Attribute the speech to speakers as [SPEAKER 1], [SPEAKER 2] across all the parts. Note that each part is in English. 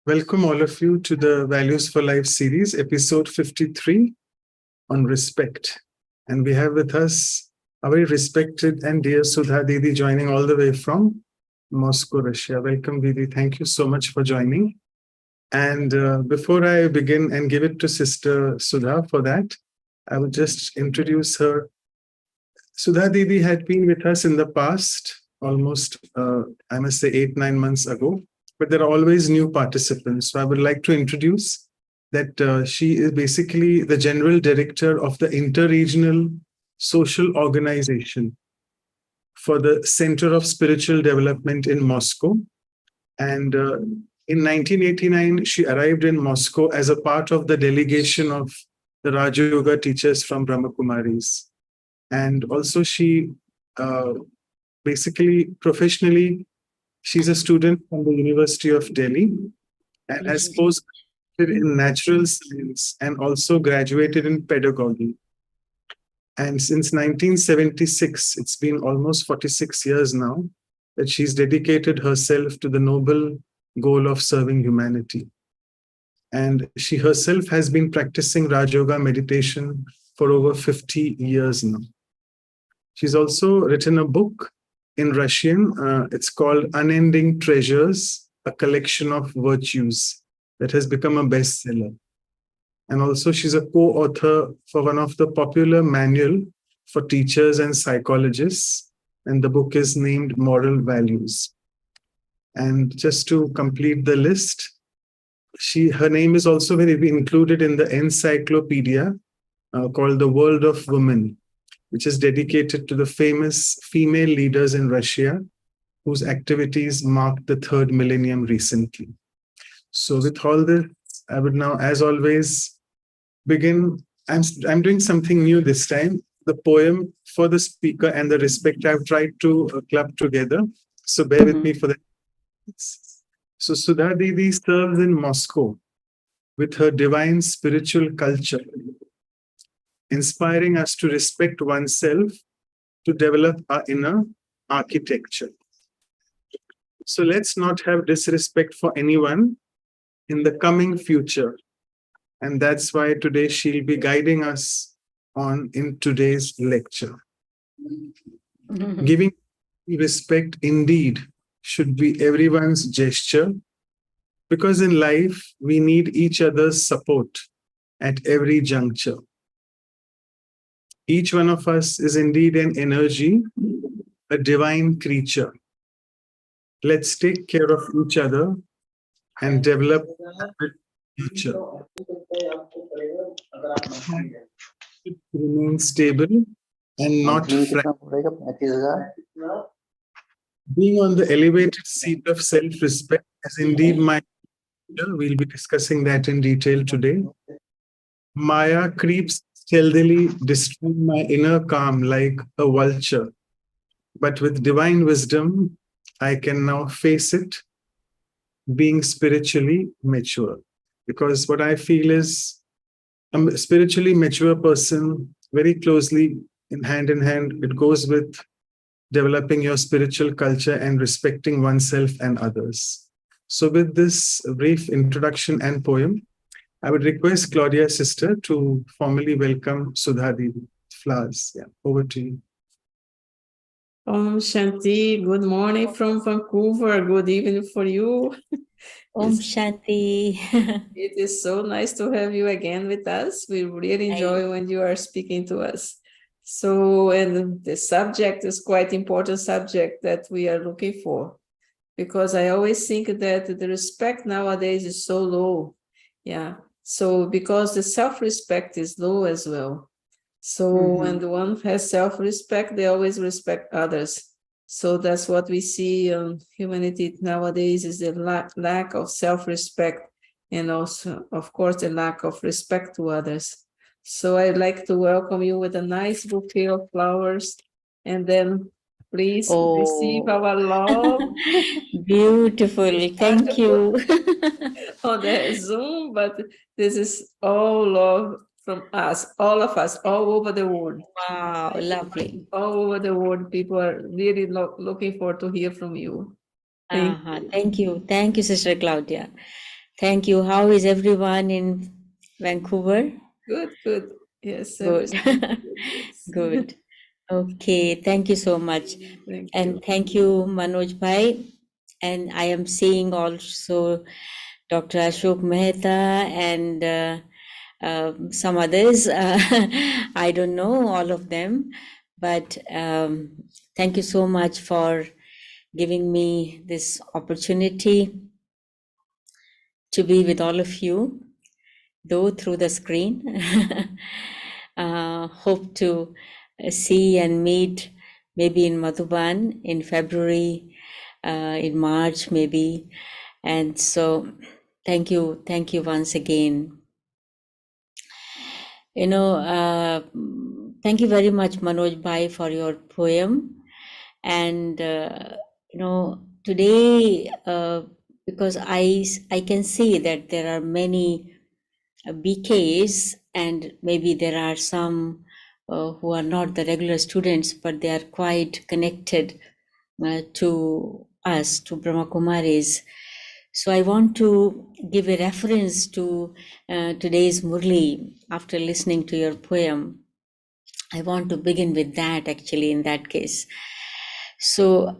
[SPEAKER 1] Welcome all of you to the Values for Life series, episode 53 on respect. And we have with us a very respected and dear Sudha Didi joining all the way from Moscow, Russia. Welcome, Didi. Thank you so much for joining. And before I begin and give it to Sister Sudha for that, I would just introduce her. Sudha Didi had been with us in the past, almost, I must say, 8-9 months ago. But there are always new participants. So I would like to introduce that she is basically the General Director of the Interregional Social Organization for the Center of Spiritual Development in Moscow. And in 1989, she arrived in Moscow as a part of the delegation of the Raj Yoga teachers from Brahma Kumaris. And also she basically professionally, she's a student from the University of Delhi and has postgraduated in natural science and also graduated in pedagogy. And since 1976, it's been almost 46 years now that she's dedicated herself to the noble goal of serving humanity. And she herself has been practicing Raj Yoga meditation for over 50 years now. She's also written a book in Russian. It's called Unending Treasures, a collection of virtues, that has become a bestseller. And also she's a co-author for one of the popular manual for teachers and psychologists. And the book is named Moral Values. And just to complete the list, her name is also going to be included in the encyclopedia called The World of Women, which is dedicated to the famous female leaders in Russia whose activities marked the 3rd millennium recently. So with all this, I would now, as always, begin. I'm doing something new this time. The poem for the speaker and the respect I've tried to club together. So bear with me for that. So Sudha Didi serves in Moscow with her divine spiritual culture, inspiring us to respect oneself, to develop our inner architecture. So let's not have disrespect for anyone in the coming future. And that's why today she'll be guiding us on in today's lecture. Giving respect indeed should be everyone's gesture, because in life we need each other's support at every juncture. Each one of us is indeed an energy, a divine creature. Let's take care of each other and develop a future. Remain stable and not fragile. Being on the elevated seat of self-respect is indeed my future. We'll be discussing that in detail today. Maya creeps stealthily, destroying my inner calm like a vulture. But with divine wisdom, I can now face it, being spiritually mature. Because what I feel is I'm a spiritually mature person, very closely in hand, it goes with developing your spiritual culture and respecting oneself and others. So with this brief introduction and poem, I would request Claudia's sister to formally welcome Sudha Didi. Flowers. Yeah, over to you.
[SPEAKER 2] Om Shanti, good morning from Vancouver. Good evening for you.
[SPEAKER 3] Om Shanti.
[SPEAKER 2] It is so nice to have you again with us. We really enjoy when you are speaking to us. So, and the subject is quite important subject that we are looking for, because I always think that the respect nowadays is so low. Yeah. So because the self-respect is low as well. So when the one has self-respect, they always respect others. So that's what we see in humanity nowadays, is the lack of self-respect, and also, of course, the lack of respect to others. So I'd like to welcome you with a nice bouquet of flowers, and then please receive our love.
[SPEAKER 3] Beautifully, thank you.
[SPEAKER 2] On the Zoom, but this is all love from us, all of us, all over the world.
[SPEAKER 3] Wow, lovely.
[SPEAKER 2] All over the world, people are really looking forward to hear from you. Thank
[SPEAKER 3] Thank you. Thank you, Sister Claudia. Thank you. How is everyone in Vancouver?
[SPEAKER 2] Good, good. Yes,
[SPEAKER 3] Good.
[SPEAKER 2] everything good. Yes.
[SPEAKER 3] Good. Okay. Thank you so much.
[SPEAKER 2] Thank
[SPEAKER 3] And
[SPEAKER 2] you.
[SPEAKER 3] thank you, Manoj Bhai. And I am seeing also Dr. Ashok Mehta and some others. I don't know all of them, but thank you so much for giving me this opportunity to be with all of you, though through the screen. Hope to see and meet maybe in Madhuban in February, in March maybe. And so thank you once again. Thank you very much, Manoj Bhai, for your poem. And today, because I can see that there are many BKs, and maybe there are some who are not the regular students, but they are quite connected to us, to Brahma Kumaris. So I want to give a reference to today's Murli after listening to your poem. I want to begin with that actually in that case. So,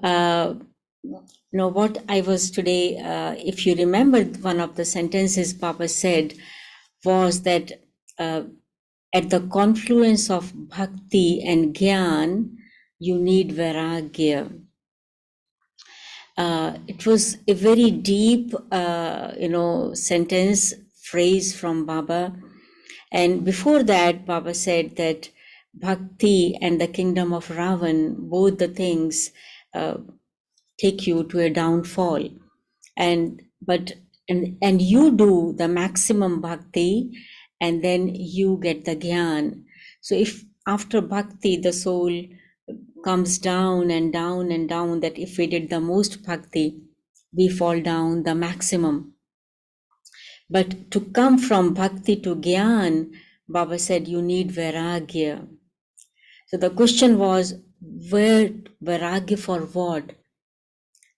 [SPEAKER 3] what I was today, if you remember, one of the sentences Papa said was that at the confluence of bhakti and gyan, you need vairagya. It was a very deep, sentence, phrase from Baba. And before that, Baba said that bhakti and the kingdom of Ravan, both the things take you to a downfall. And you do the maximum bhakti, and then you get the gyan. So if after bhakti the soul comes down and down and down, that if we did the most bhakti, we fall down the maximum. But to come from bhakti to gyan, Baba said you need vairagya. So the question was, where vairagya for what?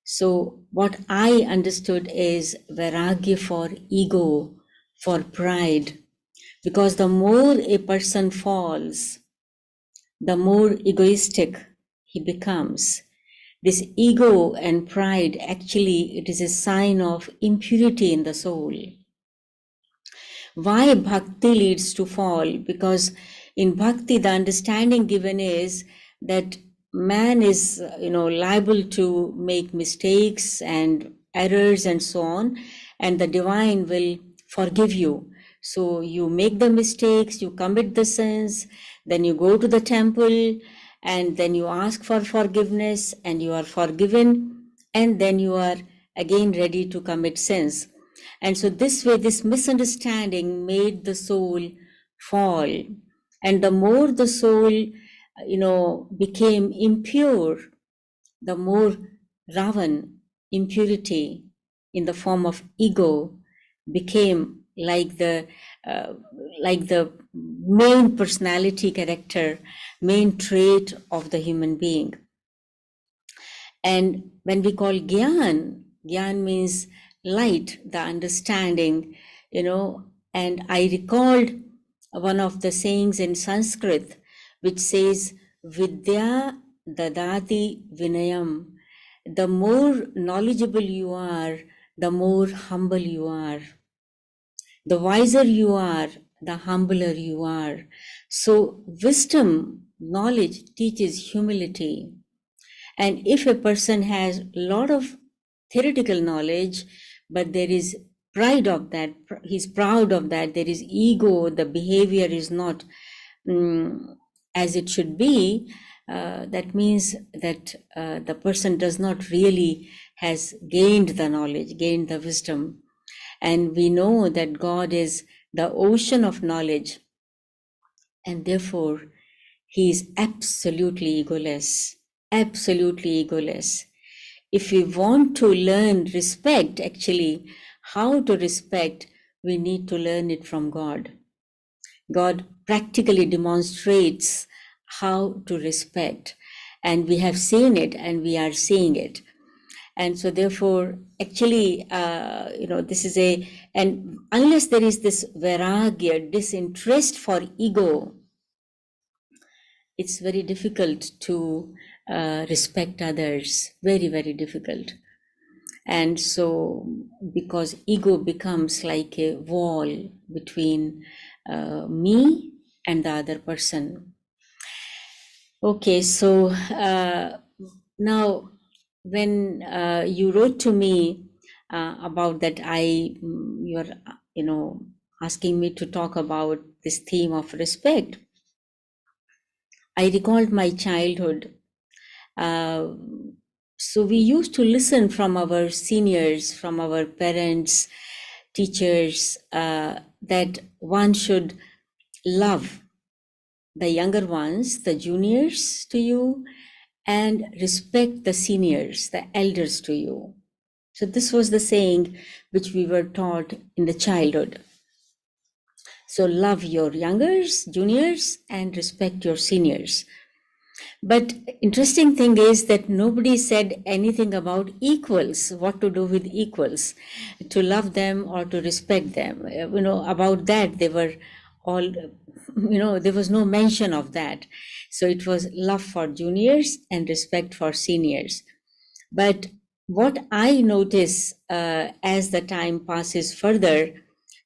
[SPEAKER 3] So what I understood is vairagya for ego, for pride. Because the more a person falls, the more egoistic he becomes. This ego and pride, actually, it is a sign of impurity in the soul. Why bhakti leads to fall? Because in bhakti, the understanding given is that man is, liable to make mistakes and errors and so on, and the divine will forgive you. So you make the mistakes, you commit the sins, then you go to the temple, and then you ask for forgiveness, and you are forgiven, and then you are again ready to commit sins. And so this way, this misunderstanding made the soul fall. And the more the soul, became impure, the more Ravan, impurity in the form of ego, became like the main personality character, main trait of the human being. And when we call Gyan, Gyan means light, the understanding, and I recalled one of the sayings in Sanskrit, which says, Vidya dadati vinayam. The more knowledgeable you are, the more humble you are. The wiser you are, the humbler you are. So wisdom, knowledge teaches humility. And if a person has a lot of theoretical knowledge, but there is pride of that, he's proud of that, there is ego, the behavior is not as it should be, that means that the person does not really has gained the knowledge, gained the wisdom. And we know that God is the ocean of knowledge, and therefore he is absolutely egoless. Absolutely egoless. If we want to learn respect, actually, how to respect, we need to learn it from God. God practically demonstrates how to respect, and we have seen it and we are seeing it. And so therefore, actually, this is and unless there is this vairagya, disinterest for ego, it's very difficult to respect others, very, very difficult. And so, because ego becomes like a wall between me and the other person. Okay, so now when you wrote to me about that, you're asking me to talk about this theme of respect, I recalled my childhood. So we used to listen from our seniors, from our parents, teachers, that one should love the younger ones, the juniors to you, and respect the seniors, the elders to you. So this was the saying which we were taught in the childhood. So love your youngers, juniors, and respect your seniors. But interesting thing is that nobody said anything about equals, what to do with equals, to love them or to respect them. About that, they were all, there was no mention of that. So it was love for juniors and respect for seniors. But what I notice as the time passes further,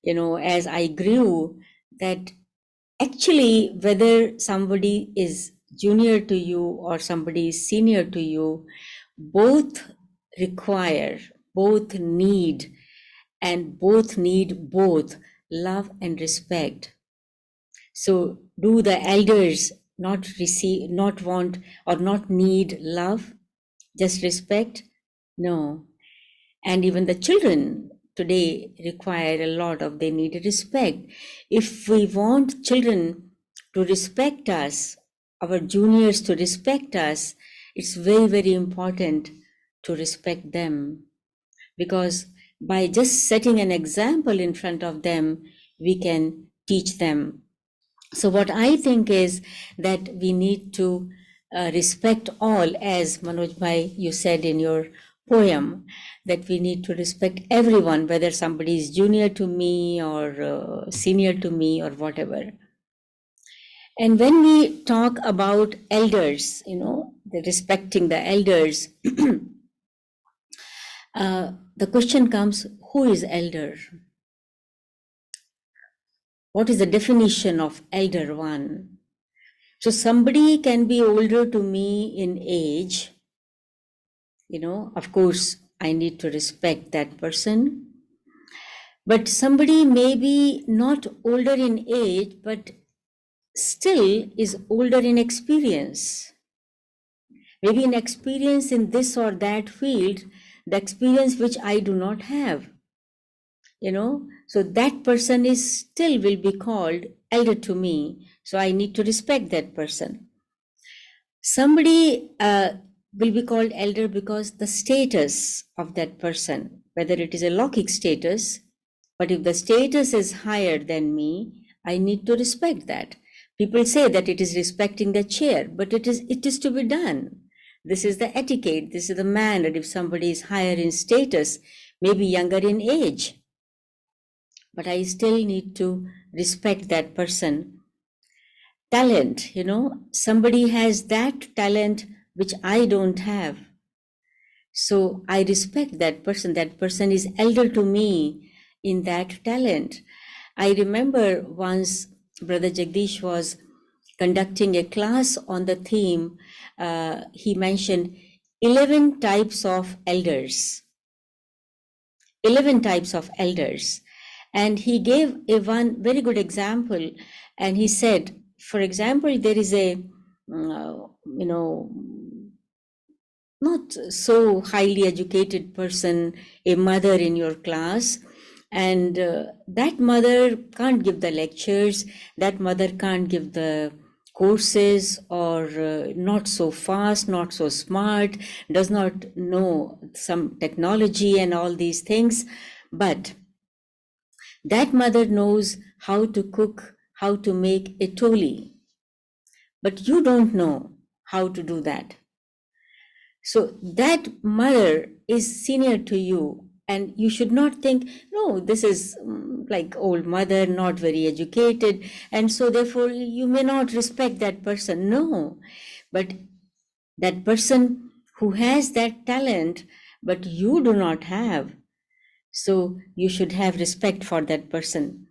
[SPEAKER 3] as I grew, that actually whether somebody is junior to you or somebody is senior to you, both require, both need, and both need both love and respect. So do the elders not receive, not want, or not need love, just respect? No. And even the children today require a lot of, they need respect. If we want children to respect us, our juniors to respect us, it's very, very important to respect them, because by just setting an example in front of them, we can teach them. So what I think is that we need to respect all, as Manoj Bhai, you said in your poem, that we need to respect everyone, whether somebody is junior to me or senior to me or whatever. And when we talk about elders, the respecting the elders, the question comes, who is elder? What is the definition of elder one? So somebody can be older to me in age, of course, I need to respect that person. But somebody may be not older in age, but still is older in experience. Maybe in experience in this or that field, the experience which I do not have. So that person is still will be called elder to me. So I need to respect that person. Somebody will be called elder because the status of that person, whether it is a Lockic status, but if the status is higher than me, I need to respect that. People say that it is respecting the chair, but it is to be done. This is the etiquette, this is the manner. If somebody is higher in status, maybe younger in age, but I still need to respect that person. Talent, somebody has that talent which I don't have. So I respect that person. That person is elder to me in that talent. I remember once Brother Jagdish was conducting a class on the theme. He mentioned 11 types of elders. 11 types of elders. And he gave one very good example. And he said, for example, there is a, not so highly educated person, a mother in your class, and that mother can't give the lectures, that mother can't give the courses, or not so fast, not so smart, does not know some technology and all these things, but that mother knows how to cook, how to make a toli, but you don't know how to do that. So that mother is senior to you, and you should not think, no, this is like old mother, not very educated, and so therefore you may not respect that person. No, but that person who has that talent, but you do not have, so you should have respect for that person.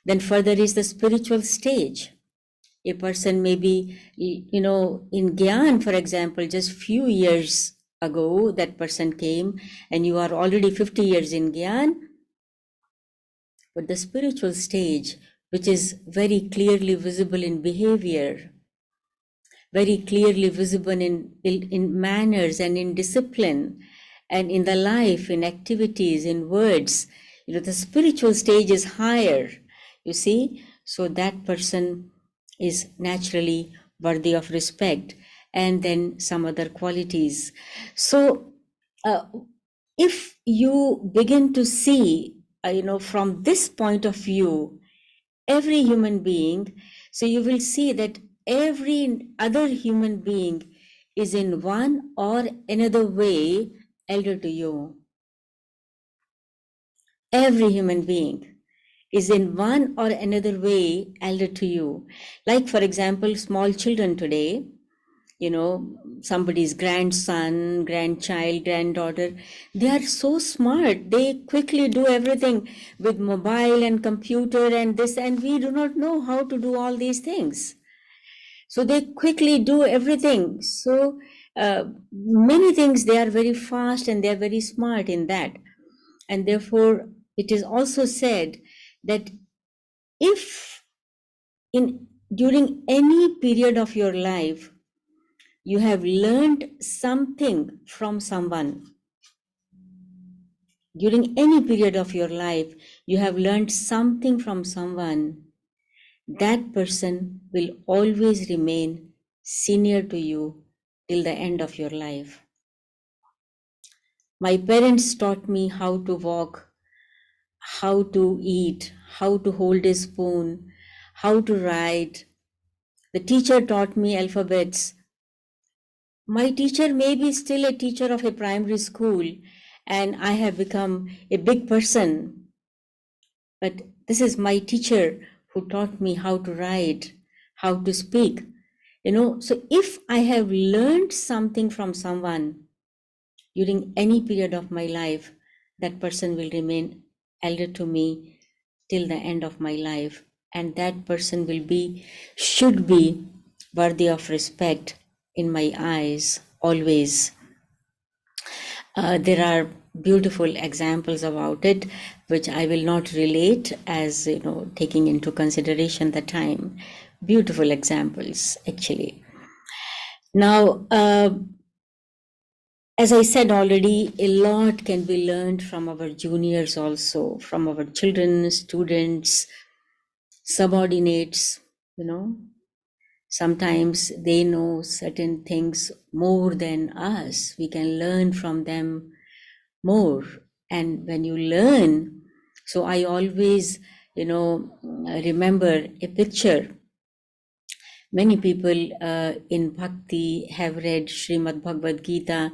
[SPEAKER 3] Then further is the spiritual stage. A person may be, in Gyan, for example, just few years ago, that person came, and you are already 50 years in Gyan. But the spiritual stage, which is very clearly visible in behavior, very clearly visible in manners and in discipline, and in the life, in activities, in words, the spiritual stage is higher, you see. So that person is naturally worthy of respect. And then some other qualities. So if you begin to see, from this point of view, every human being, so you will see that every other human being is in one or another way elder to you. Every human being is in one or another way elder to you. Like, for example, small children today, somebody's grandson, grandchild, granddaughter, they are so smart. They quickly do everything with mobile and computer and this, and we do not know how to do all these things. So they quickly do everything. So many things, they are very fast and they are very smart in that. And therefore, it is also said that if during any period of your life, you have learned something from someone, during any period of your life, you have learned something from someone, that person will always remain senior to you till the end of your life. My parents taught me how to walk, how to eat, how to hold a spoon, how to write. The teacher taught me alphabets. My teacher may be still a teacher of a primary school, and I have become a big person. But this is my teacher who taught me how to write, how to speak. So if I have learned something from someone during any period of my life, that person will remain elder to me till the end of my life. And that person should be worthy of respect in my eyes, always. There are beautiful examples about it, which I will not relate as, taking into consideration the time. Beautiful examples, actually. Now, as I said already, a lot can be learned from our juniors also, from our children, students, subordinates, Sometimes they know certain things more than us. We can learn from them more. And when you learn, so I always, remember a picture. Many people in Bhakti have read Srimad Bhagavad Gita,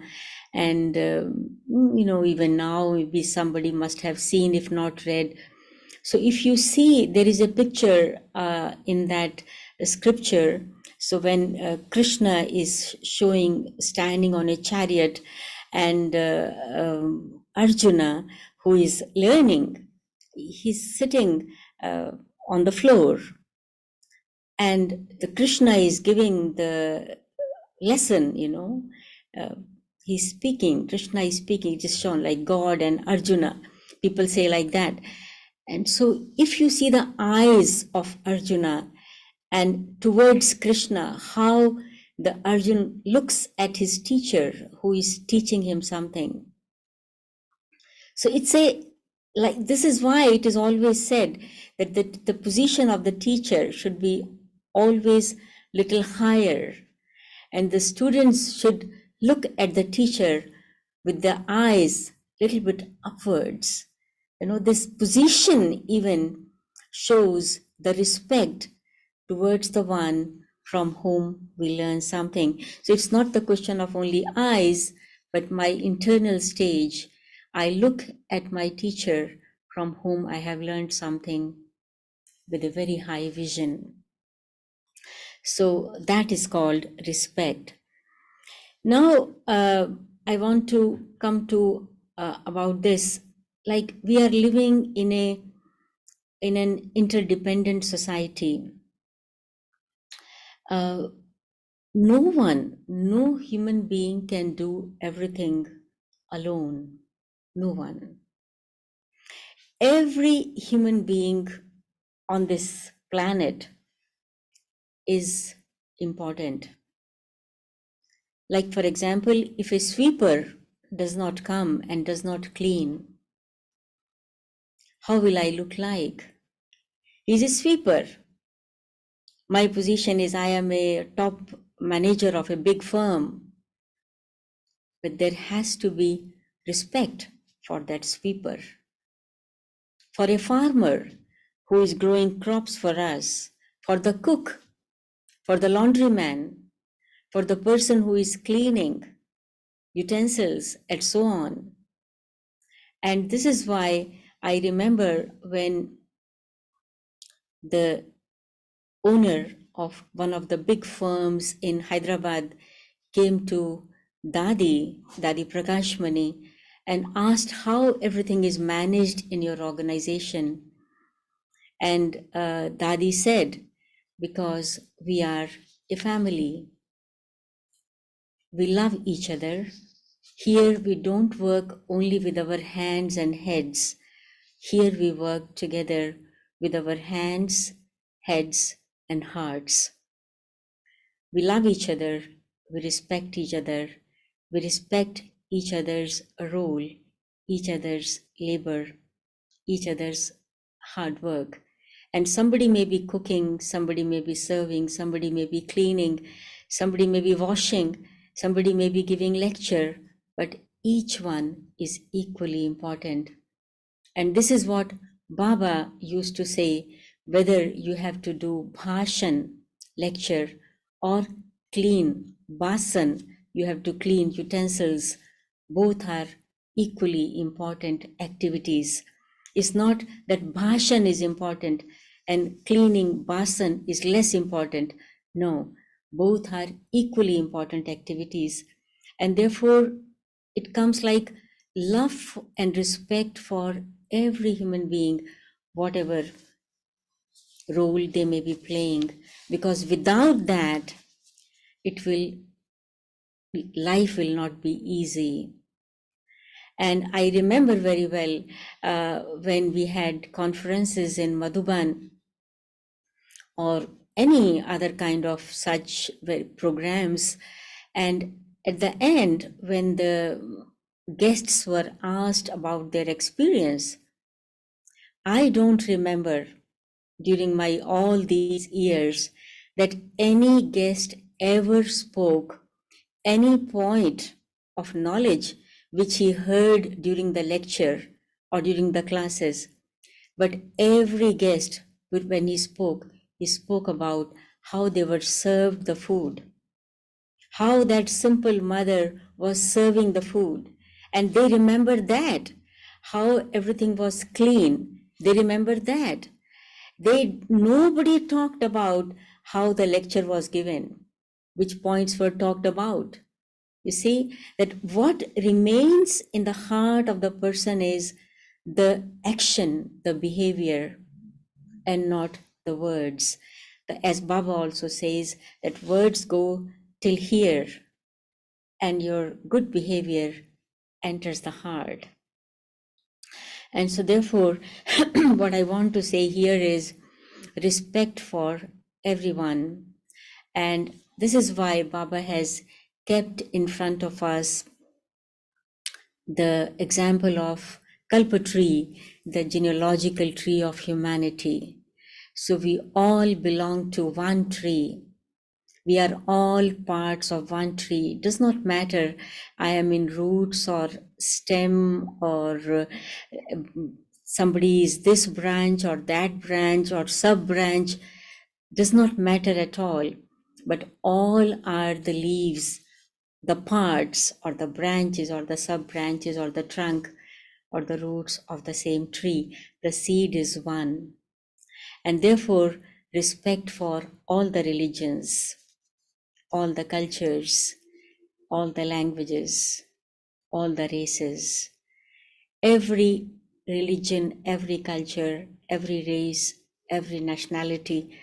[SPEAKER 3] and even now maybe somebody must have seen, if not read. So if you see, there is a picture in that scripture. So when Krishna is standing on a chariot, and Arjuna, who is learning, he's sitting on the floor, and the Krishna is giving the lesson, he's speaking, Krishna is speaking, it is shown like God and Arjuna. People say like that. And so if you see the eyes of Arjuna and towards Krishna, how the Arjun looks at his teacher who is teaching him something. So this is why it is always said that the position of the teacher should be always little higher, and the students should look at the teacher with their eyes little bit upwards. This position even shows the respect towards the one from whom we learn something. So it's not the question of only eyes, but my internal stage, I look at my teacher from whom I have learned something with a very high vision. So that is called respect. Now, I want to come to about this. Like, we are living in an interdependent society. No human being can do everything alone. No one. Every human being on this planet is important. Like, for example, if a sweeper does not come and does not clean, how will I look like? He's a sweeper. My position is I am a top manager of a big firm, but there has to be respect for that sweeper. For a farmer who is growing crops for us, for the cook, for the laundryman, for the person who is cleaning utensils, and so on. And this is why I remember when the owner of one of the big firms in Hyderabad came to Dadi Prakashmani, and asked how everything is managed in your organization. And Dadi said, because we are a family, we love each other. Here we don't work only with our hands and heads. Here we work together with our hands, heads, and hearts. We love each other, we respect each other, we respect each other's role, each other's labor, each other's hard work. And somebody may be cooking, somebody may be serving, somebody may be cleaning, somebody may be washing, somebody may be giving lecture, but each one is equally important. And this is what Baba used to say, whether you have to do bhashan, lecture, or clean, basan, you have to clean utensils, both are equally important activities. It's not that bhashan is important and cleaning basan is less important. No, both are equally important activities. And therefore, it comes like love and respect for every human being, whatever role they may be playing, because without that, life will not be easy. And I remember very well when we had conferences in Madhuban or any other kind of such programs, and at the end, when the guests were asked about their experience, I don't remember during my all these years that any guest ever spoke any point of knowledge which he heard during the lecture or during the classes. But every guest, when he spoke about how they were served the food, how that simple mother was serving the food. And they remember that, how everything was clean. They remember that. Nobody talked about how the lecture was given, which points were talked about. You see that what remains in the heart of the person is the action, the behavior, and not the words. As Baba also says, that words go till here, and your good behavior enters the heart. And so therefore, what I want to say here is respect for everyone. And this is why Baba has kept in front of us the example of Kalpa tree, the genealogical tree of humanity. So we all belong to one tree. We are all parts of one tree. It does not matter I am in roots or stem, or somebody is this branch or that branch or sub branch. Does not matter at all. But all are the leaves the parts or the branches or the sub branches or the trunk or the roots of the same tree. The seed is one. And therefore, respect for all the religions, all the cultures, all the languages, all the races, every religion, every culture, every race, every nationality,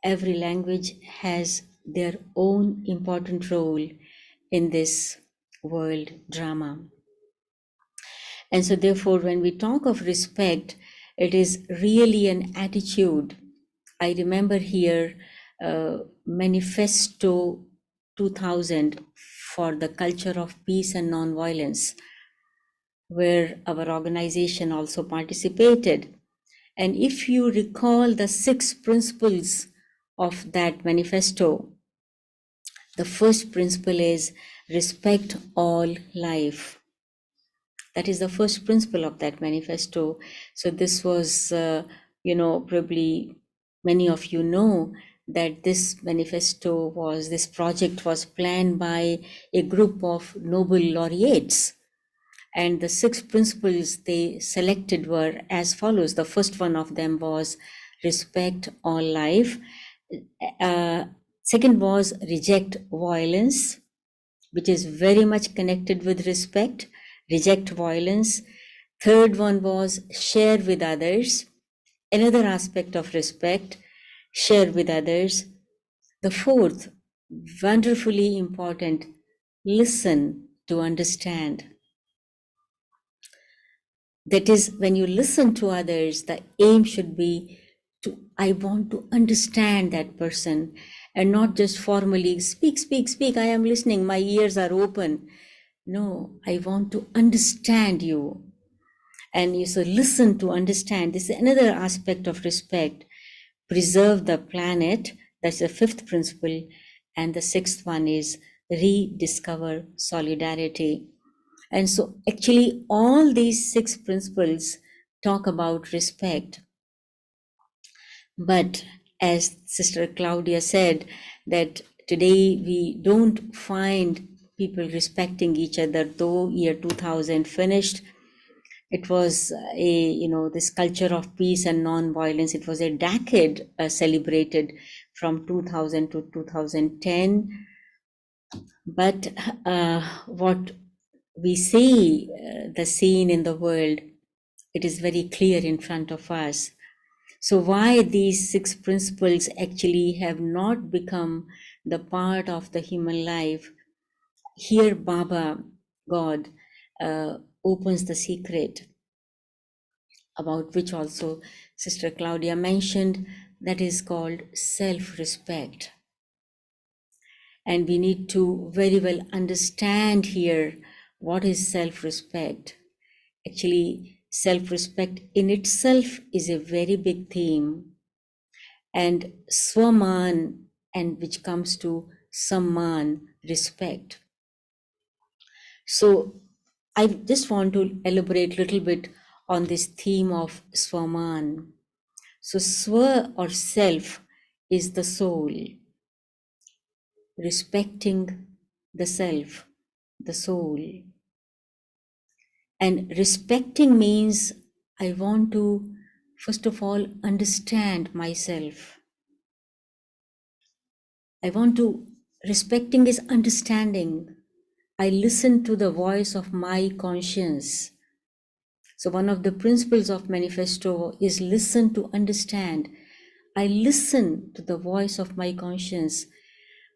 [SPEAKER 3] every language has their own important role in this world drama. And so, therefore, when we talk of respect, it is really an attitude. I remember here Manifesto 2000 for the culture of peace and nonviolence, where our organization also participated. And if you recall the 6 principles of that manifesto, the first principle is respect all life. That is the first principle of that manifesto. So this was, probably many of you know that this manifesto was, this project was planned by a group of Nobel laureates. And the 6 principles they selected were as follows. The first one of them was respect all life. Second was reject violence, which is very much connected with respect. Reject violence. Third one was share with others. Another aspect of respect, share with others. The fourth, wonderfully important, listen to understand. That is, when you listen to others, the aim should be to, I want to understand that person and not just formally speak, speak, speak. I am listening. My ears are open. No, I want to understand you. And you so listen to understand. This is another aspect of respect. Preserve the planet. That's the 5th principle. And the 6th one is rediscover solidarity. And so actually all these 6 principles talk about respect. But as Sister Claudia said, that today we don't find people respecting each other, though year 2000 finished. It was this culture of peace and non-violence. It was a decade celebrated from 2000 to 2010. But what we see, the scene in the world, it is very clear in front of us. So why these 6 principles actually have not become the part of the human life? Here Baba, God, opens the secret, about which also Sister Claudia mentioned, that is called self-respect. And we need to very well understand here what is self-respect. Actually, self-respect in itself is a very big theme. And swaman, and which comes to samman, respect. So I just want to elaborate a little bit on this theme of swaman. So swa or self is the soul, respecting the self, the soul. And respecting means I want to, first of all, understand myself. I want to, respecting is understanding. I listen to the voice of my conscience. So one of the principles of manifesto is listen to understand. I listen to the voice of my conscience.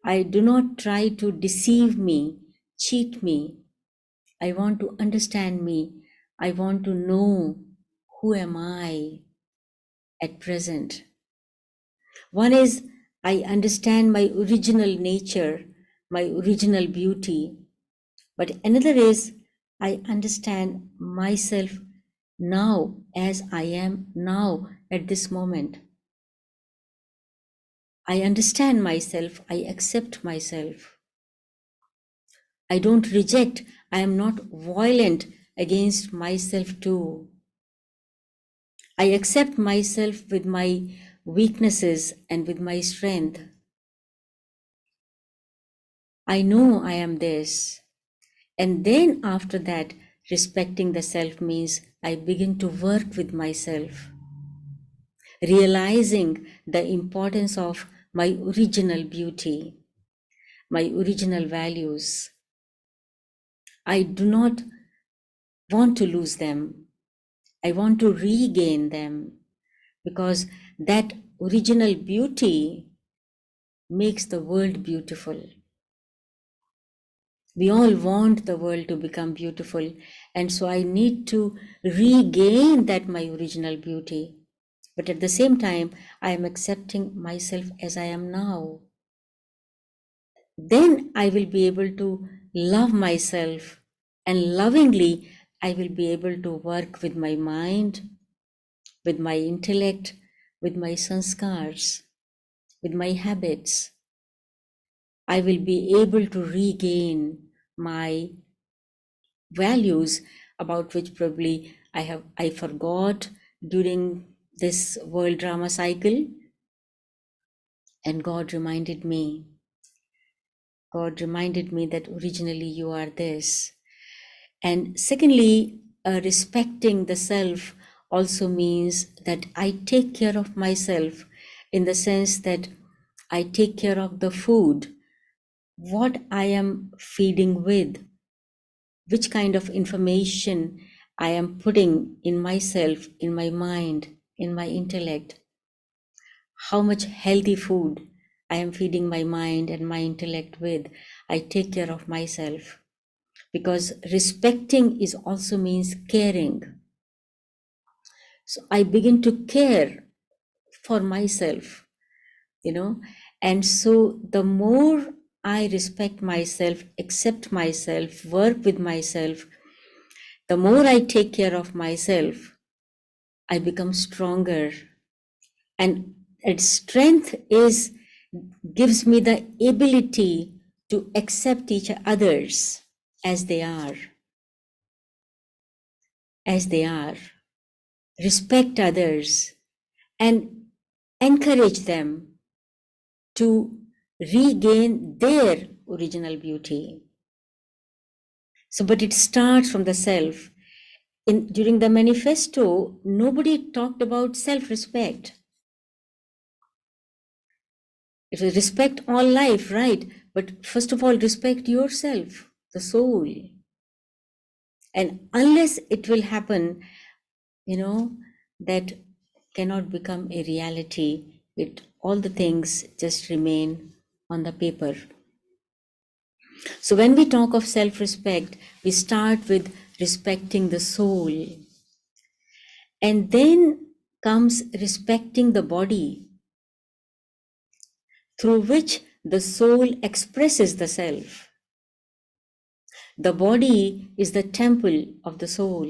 [SPEAKER 3] I do not try to deceive me, cheat me. I want to understand me. I want to know who am I at present. One is I understand my original nature, my original beauty. But another is I understand myself now as I am now at this moment. I understand myself, I accept myself. I don't reject, I am not violent against myself too. I accept myself with my weaknesses and with my strength. I know I am this. And then after that, respecting the self means I begin to work with myself, realizing the importance of my original beauty, my original values. I do not want to lose them. I want to regain them because that original beauty makes the world beautiful. We all want the world to become beautiful, and so I need to regain that my original beauty. But at the same time, I am accepting myself as I am now. Then I will be able to love myself, and lovingly, I will be able to work with my mind, with my intellect, with my sanskars, with my habits. I will be able to regain my values about which probably I forgot during this world drama cycle. And God reminded me that originally you are this. And secondly, respecting the self also means that I take care of myself in the sense that I take care of the food, what I am feeding with, which kind of information I am putting in myself, in my mind, in my intellect, how much healthy food I am feeding my mind and my intellect with. I take care of myself because respecting is also means caring. So I begin to care for myself, and so the more I respect myself, accept myself, work with myself, the more I take care of myself, I become stronger. And its strength gives me the ability to accept each others as they are, respect others, and encourage them to regain their original beauty. So, but it starts from the self. During the manifesto, nobody talked about self-respect. It was respect all life, right? But first of all, respect yourself, the soul. And unless it will happen, that cannot become a reality. All the things just remain on the paper. So when we talk of self-respect, we start with respecting the soul. And then comes respecting the body, through which the soul expresses the self. The body is the temple of the soul.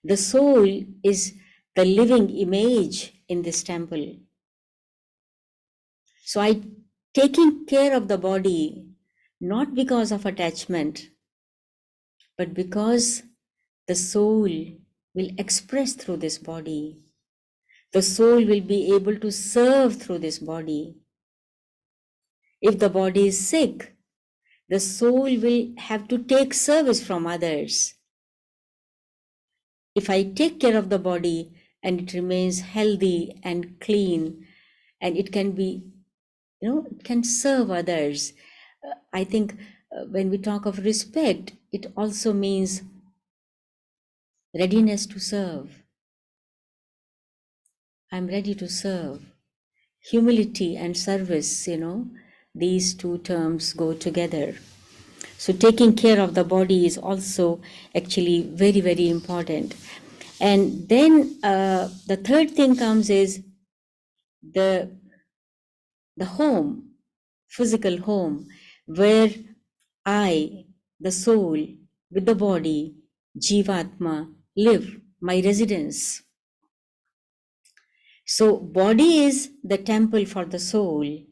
[SPEAKER 3] The soul is the living image in this temple. So taking care of the body, not because of attachment, but because the soul will express through this body. The soul will be able to serve through this body. If the body is sick, the soul will have to take service from others. If I take care of the body and it remains healthy and clean, and it can be, it can serve others. I think when we talk of respect, it also means readiness to serve. I'm ready to serve. Humility and service, these two terms go together. So taking care of the body is also actually very, very important. And then the third thing comes is the home, physical home, where I, the soul, with the body, Jivatma, live, my residence. So body is the temple for the soul,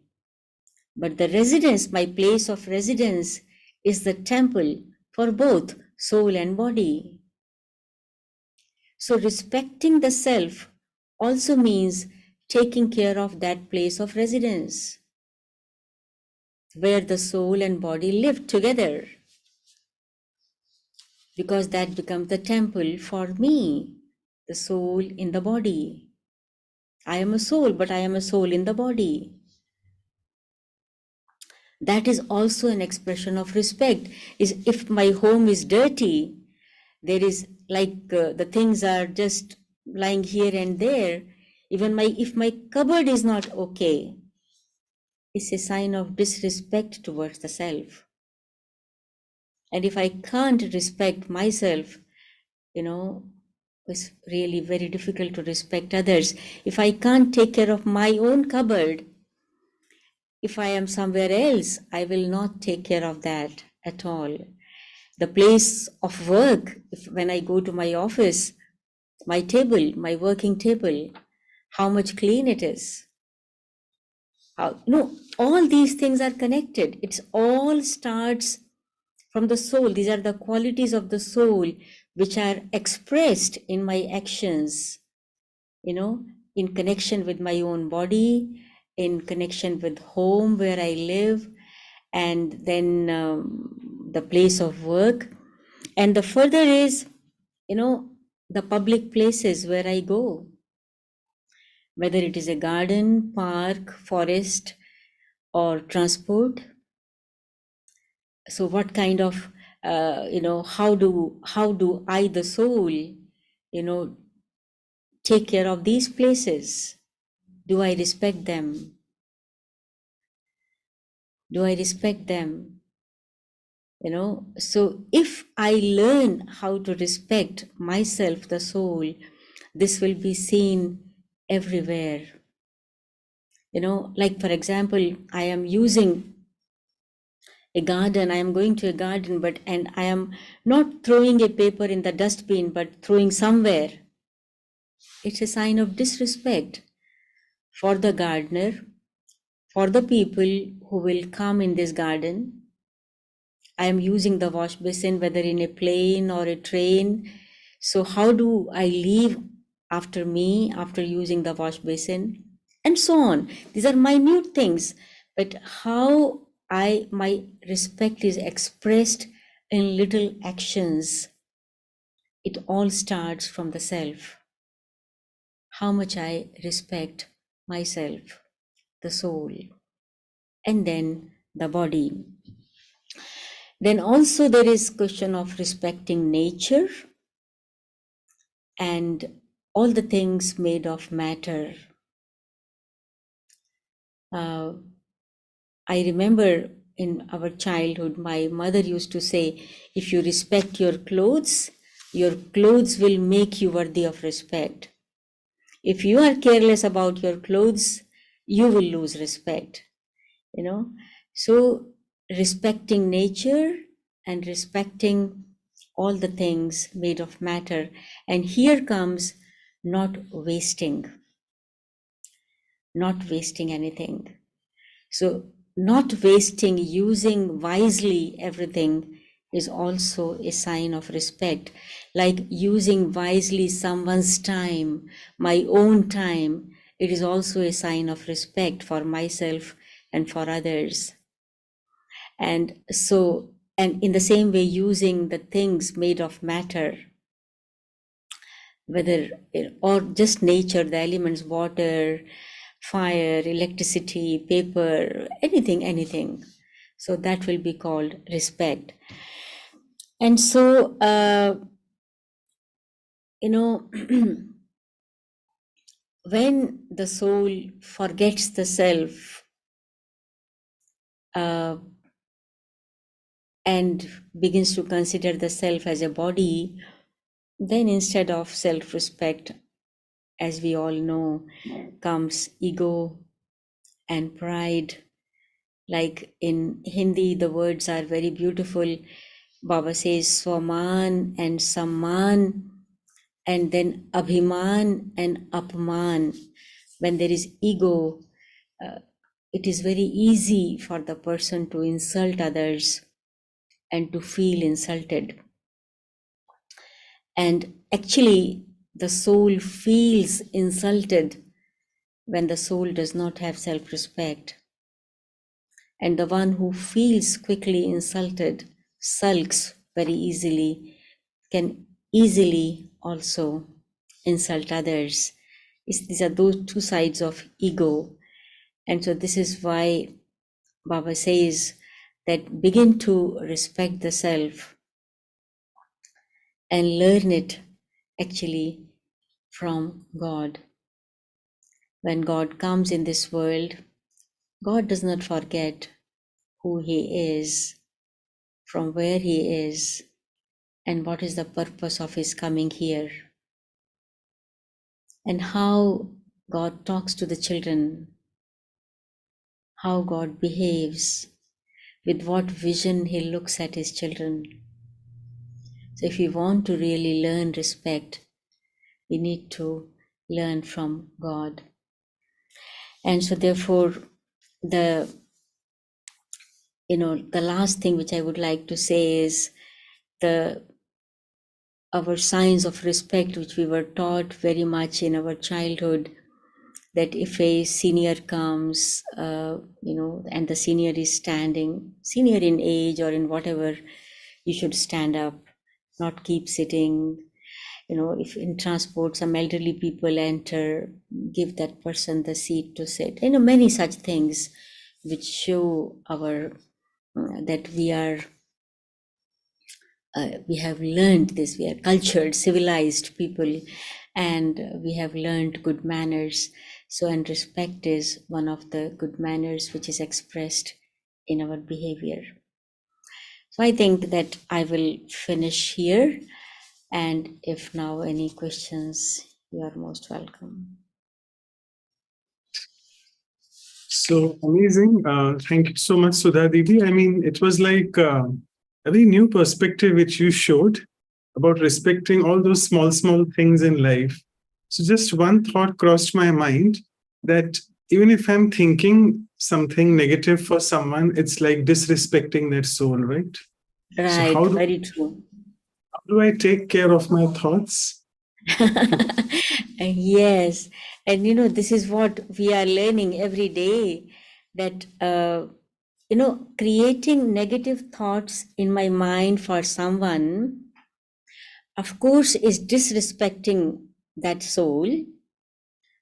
[SPEAKER 3] but the residence, my place of residence, is the temple for both soul and body. So respecting the self also means taking care of that place of residence. where the soul and body live together, because that becomes the temple for me, the soul in the body. I am a soul, but I am a soul in the body. That is also an expression of respect. Is if my home is dirty, there is the things are just lying here and there. Even if my cupboard is not okay, it's a sign of disrespect towards the self. And if I can't respect myself, it's really very difficult to respect others. If I can't take care of my own cupboard, if I am somewhere else, I will not take care of that at all. The place of work, when I go to my office, my table, my working table, how much clean it is. All these things are connected. It's all starts from the soul. These are the qualities of the soul which are expressed in my actions, in connection with my own body, in connection with home where I live, and then the place of work. And the further is, the public places where I go, whether it is a garden, park, forest, or transport. So what kind of, how do I, the soul, take care of these places? Do I respect them? Do I respect them? So if I learn how to respect myself, the soul, this will be seen everywhere. Like for example, I am using a garden, I am going to a garden, and I am not throwing a paper in the dustbin, but throwing somewhere. It's a sign of disrespect for the gardener, for the people who will come in this garden. I am using the wash basin, whether in a plane or a train. So how do I leave after me, after using the wash basin? And so on. These are minute things, but how my respect is expressed in little actions. It all starts from the self. How much I respect myself, the soul, and then the body. Then also there is question of respecting nature and all the things made of matter. I remember in our childhood, my mother used to say, if you respect your clothes will make you worthy of respect. If you are careless about your clothes, you will lose respect. So respecting nature and respecting all the things made of matter. And here comes not wasting anything. So not wasting, using wisely everything is also a sign of respect. Like using wisely someone's time, my own time, it is also a sign of respect for myself and for others. And in the same way, using the things made of matter, whether or just nature, the elements, water, fire, electricity, paper, anything. So that will be called respect. And so, when the soul forgets the self and begins to consider the self as a body, then instead of self-respect, as we all know, comes ego and pride. Like in Hindi, the words are very beautiful. Baba says Swaman and Samman, and then Abhiman and Apman. When there is ego, it is very easy for the person to insult others and to feel insulted. And actually, the soul feels insulted when the soul does not have self-respect. And the one who feels quickly insulted, sulks very easily, can easily also insult others. These are those two sides of ego. And so this is why Baba says that begin to respect the self and learn it actually from God. When God comes in this world, God does not forget who He is, from where He is, and what is the purpose of His coming here, and how God talks to the children, how God behaves, with what vision He looks at His children. So if we want to really learn respect, we need to learn from God. And so therefore, the last thing which I would like to say is our signs of respect, which we were taught very much in our childhood, that if a senior comes, and the senior is standing, senior in age or in whatever, you should stand up, not keep sitting. If in transport some elderly people enter, give that person the seat to sit. Many such things which show that we have learned this. We are cultured, civilized people, and we have learned good manners. So, and respect is one of the good manners which is expressed in our behavior. So I think that I will finish here. And if now any questions, you are most welcome.
[SPEAKER 1] So amazing. Thank you so much, Sudha Didi. I mean, it was like a very new perspective which you showed about respecting all those small, small things in life. So just one thought crossed my mind that even if I'm thinking something negative for someone, it's like disrespecting their soul, right? So
[SPEAKER 3] Right, very true.
[SPEAKER 1] how do I take care of my thoughts?
[SPEAKER 3] Yes, and this is what we are learning every day, that creating negative thoughts in my mind for someone, of course, is disrespecting that soul.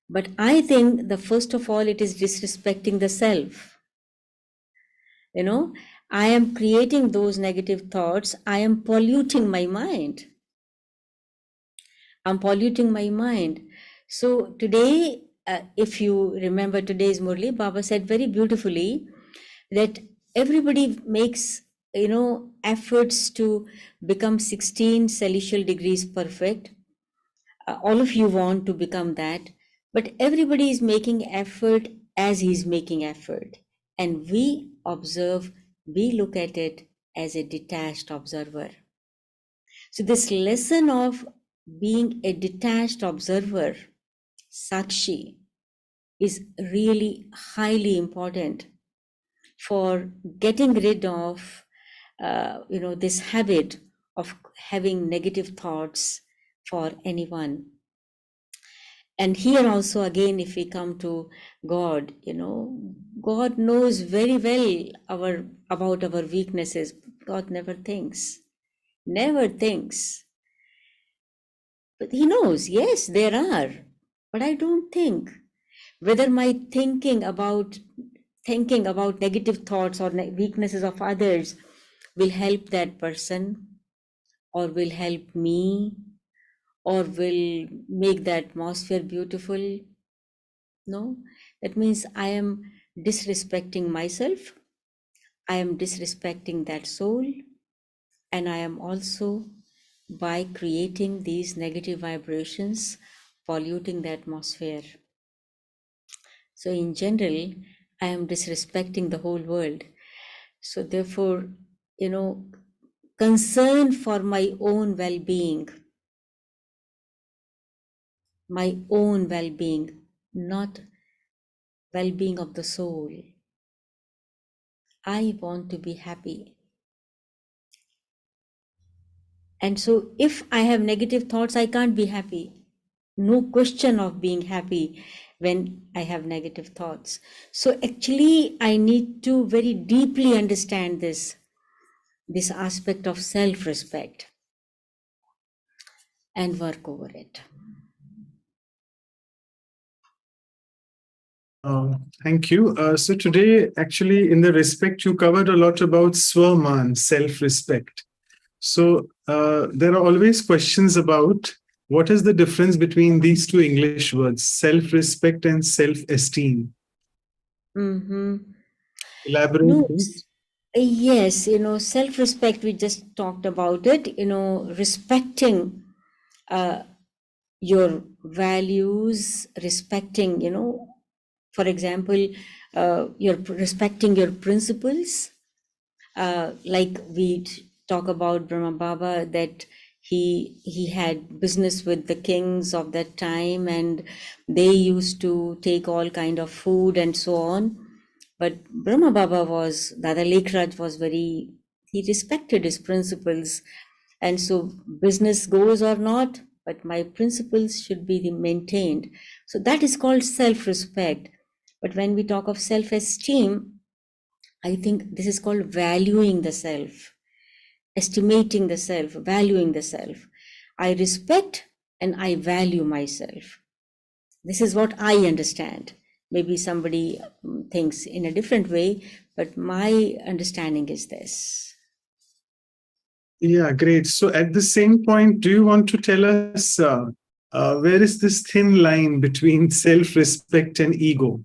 [SPEAKER 3] But I think the first of all, it is disrespecting the self. I am creating those negative thoughts. I am polluting my mind. I'm polluting my mind. So today, if you remember today's Murli, Baba said very beautifully that everybody makes, efforts to become 16 celestial degrees perfect. All of you want to become that, but everybody is making effort as he's making effort. And we observe, we look at it as a detached observer. So this lesson of being a detached observer, Sakshi, is really highly important for getting rid of, this habit of having negative thoughts for anyone. And here also, again, if we come to God, God knows very well about our weaknesses. God never thinks. But He knows, yes, there are. But I don't think whether my thinking about negative thoughts or weaknesses of others will help that person, or will help me, or will make the atmosphere beautiful. No, that means I am disrespecting myself, I am disrespecting that soul, and I am also, by creating these negative vibrations, polluting the atmosphere. So in general, I am disrespecting the whole world. So therefore, concern for my own well-being, not well-being of the soul. I want to be happy. And so if I have negative thoughts, I can't be happy. No question of being happy. when I have negative thoughts. So actually, I need to very deeply understand this aspect of self-respect and work over it.
[SPEAKER 1] Thank you. So today, actually, in the respect, you covered a lot about Swaman, self-respect. So there are always questions about what is the difference between these two English words, self-respect and self-esteem.
[SPEAKER 3] Mm-hmm.
[SPEAKER 1] Elaborate,
[SPEAKER 3] No,
[SPEAKER 1] please.
[SPEAKER 3] yes, self-respect, we just talked about it, respecting your values, respecting, for example, you're respecting your principles. Like we talk about Brahma Baba, that he had business with the kings of that time, and they used to take all kind of food and so on. But Brahma Baba Dada Lekraj was he respected his principles. And so business goes or not, but my principles should be maintained. So that is called self-respect. But when we talk of self-esteem, I think this is called valuing the self, estimating the self, valuing the self. I respect and I value myself. This is what I understand. Maybe somebody thinks in a different way, but my understanding is this.
[SPEAKER 1] Yeah, great. So at the same point, do you want to tell us where is this thin line between self-respect and ego?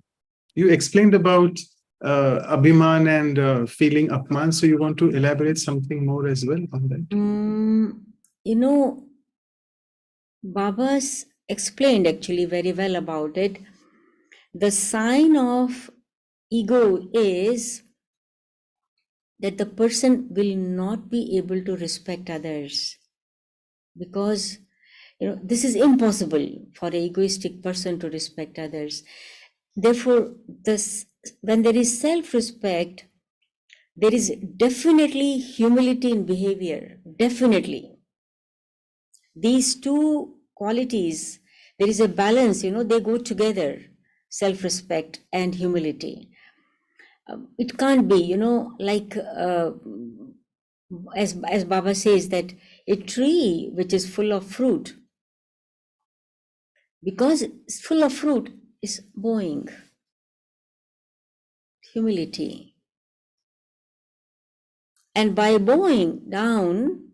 [SPEAKER 1] You explained about Abhiman and feeling Apman. So you want to elaborate something more as well on that?
[SPEAKER 3] Baba's explained actually very well about it. The sign of ego is that the person will not be able to respect others, because this is impossible for an egoistic person to respect others. Therefore, when there is self-respect, there is definitely humility in behavior. Definitely. These two qualities, there is a balance, they go together, self-respect and humility. It can't be, like as Baba says, that a tree which is full of fruit, because it's full of fruit, is bowing. Humility. And by bowing down,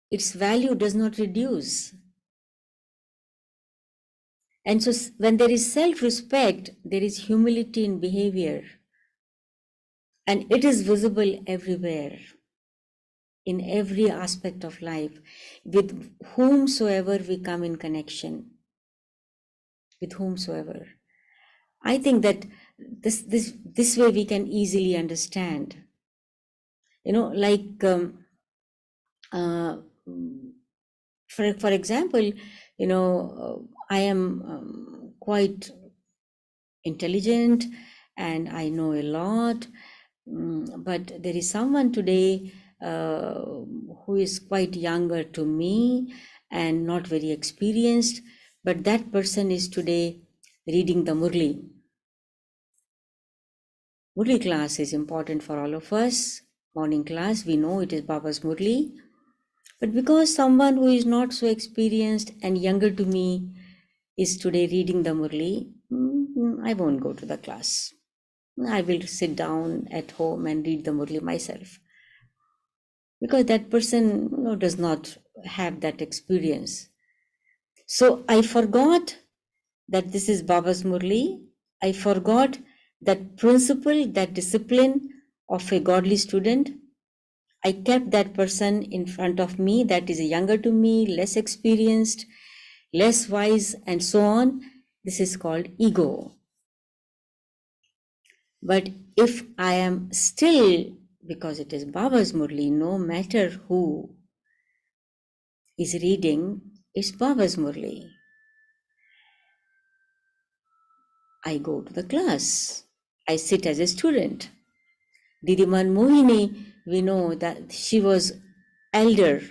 [SPEAKER 3] its value does not reduce. And so when there is self-respect, there is humility in behavior. And it is visible everywhere, in every aspect of life, with whomsoever we come in connection. With whomsoever. I think that this way we can easily understand. Like for example, I am quite intelligent and I know a lot, but there is someone today who is quite younger to me and not very experienced, but that person is today reading the Murli. Murli class is important for all of us. Morning class, we know it is Baba's Murli. But because someone who is not so experienced and younger to me is today reading the Murli, I won't go to the class. I will sit down at home and read the Murli myself. Because that person does not have that experience. So I forgot that this is Baba's Murli. I forgot that principle, that discipline of a godly student. I kept that person in front of me that is younger to me, less experienced, less wise, and so on. This is called ego. But if I am still, because it is Baba's Murli, no matter who is reading, it's Baba's Murli. I go to the class. I sit as a student. Didiman Mohini, we know that she was elder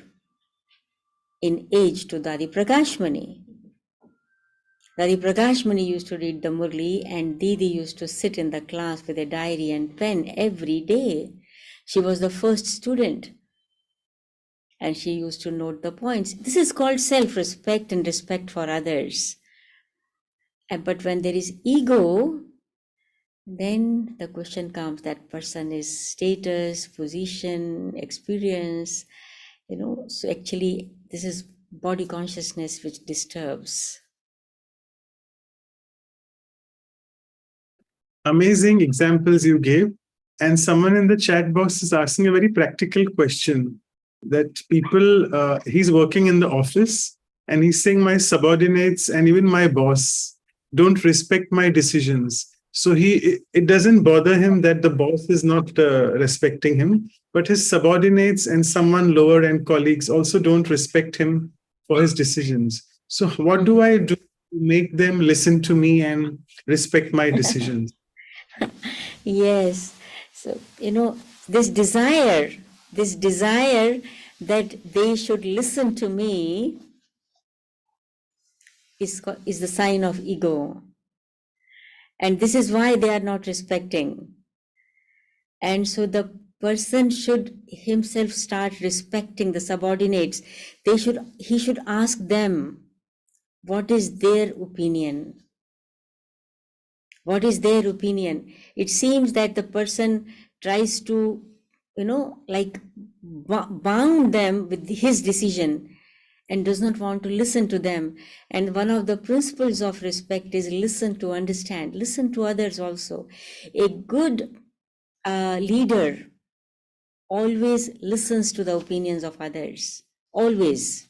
[SPEAKER 3] in age to Dadi Prakashmani. Dari Prakash Muni used to read the Murli, and Didi used to sit in the class with a diary and pen every day. She was the first student, and she used to note the points. This is called self-respect and respect for others. But when there is ego, then the question comes, that person is status, position, experience, so actually this is body consciousness which disturbs.
[SPEAKER 1] Amazing examples you gave. And someone in the chat box is asking a very practical question that he's working in the office and he's saying my subordinates and even my boss don't respect my decisions. So it doesn't bother him that the boss is not respecting him, but his subordinates and someone lower and colleagues also don't respect him for his decisions. So what do I do to make them listen to me and respect my decisions?
[SPEAKER 3] Yes. So, this desire that they should listen to me is the sign of ego. And this is why they are not respecting. And so the person should himself start respecting the subordinates. He should ask them, what is their opinion? What is their opinion? It seems that the person tries to, bound them with his decision and does not want to listen to them. And one of the principles of respect is listen to understand, listen to others also. A good leader always listens to the opinions of others, always.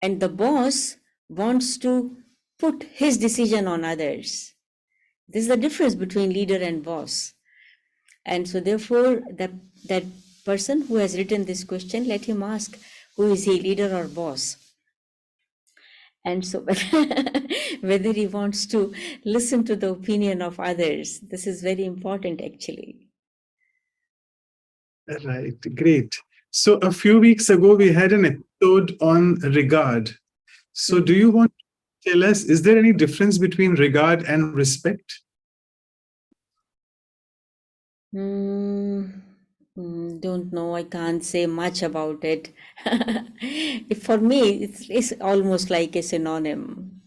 [SPEAKER 3] And the boss wants to put his decision on others. This is the difference between leader and boss. And so therefore, that person who has written this question, let him ask, who is he, leader or boss? And so whether he wants to listen to the opinion of others, this is very important actually.
[SPEAKER 1] Right, great. So a few weeks ago, we had an episode on regard. So do you want to tell us, is there any difference between regard and respect?
[SPEAKER 3] Don't know. I can't say much about it. For me, it's almost like a synonym.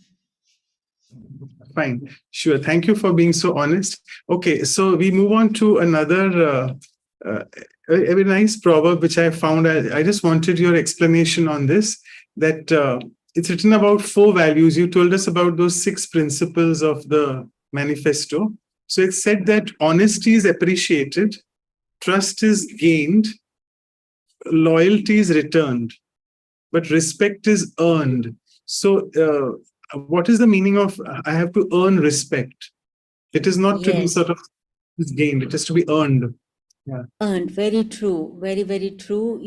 [SPEAKER 1] Fine, sure. Thank you for being so honest. Okay, so we move on to another a very nice proverb which I found. I just wanted your explanation on this. That it's written about 4 values. You told us about those 6 principles of the manifesto. So it said that honesty is appreciated, trust is gained, loyalty is returned, but respect is earned. So what is the meaning of I have to earn respect? It is not to be sort of gained, it is to be earned. Yeah.
[SPEAKER 3] Earned, very true, very, very true.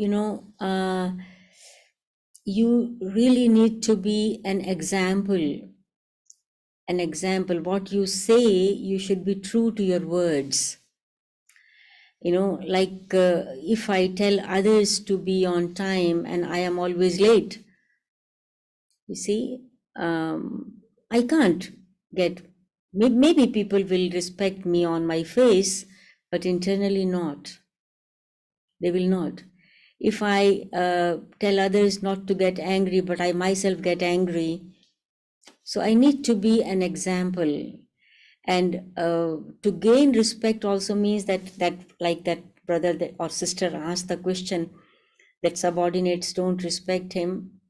[SPEAKER 3] You really need to be an example. What you say, you should be true to your words. If I tell others to be on time and I am always late, you see, I can't get, maybe people will respect me on my face, but internally not. They will not. If I tell others not to get angry, but I myself get angry, so I need to be an example. And to gain respect also means that like that brother or sister asked the question, that subordinates don't respect him.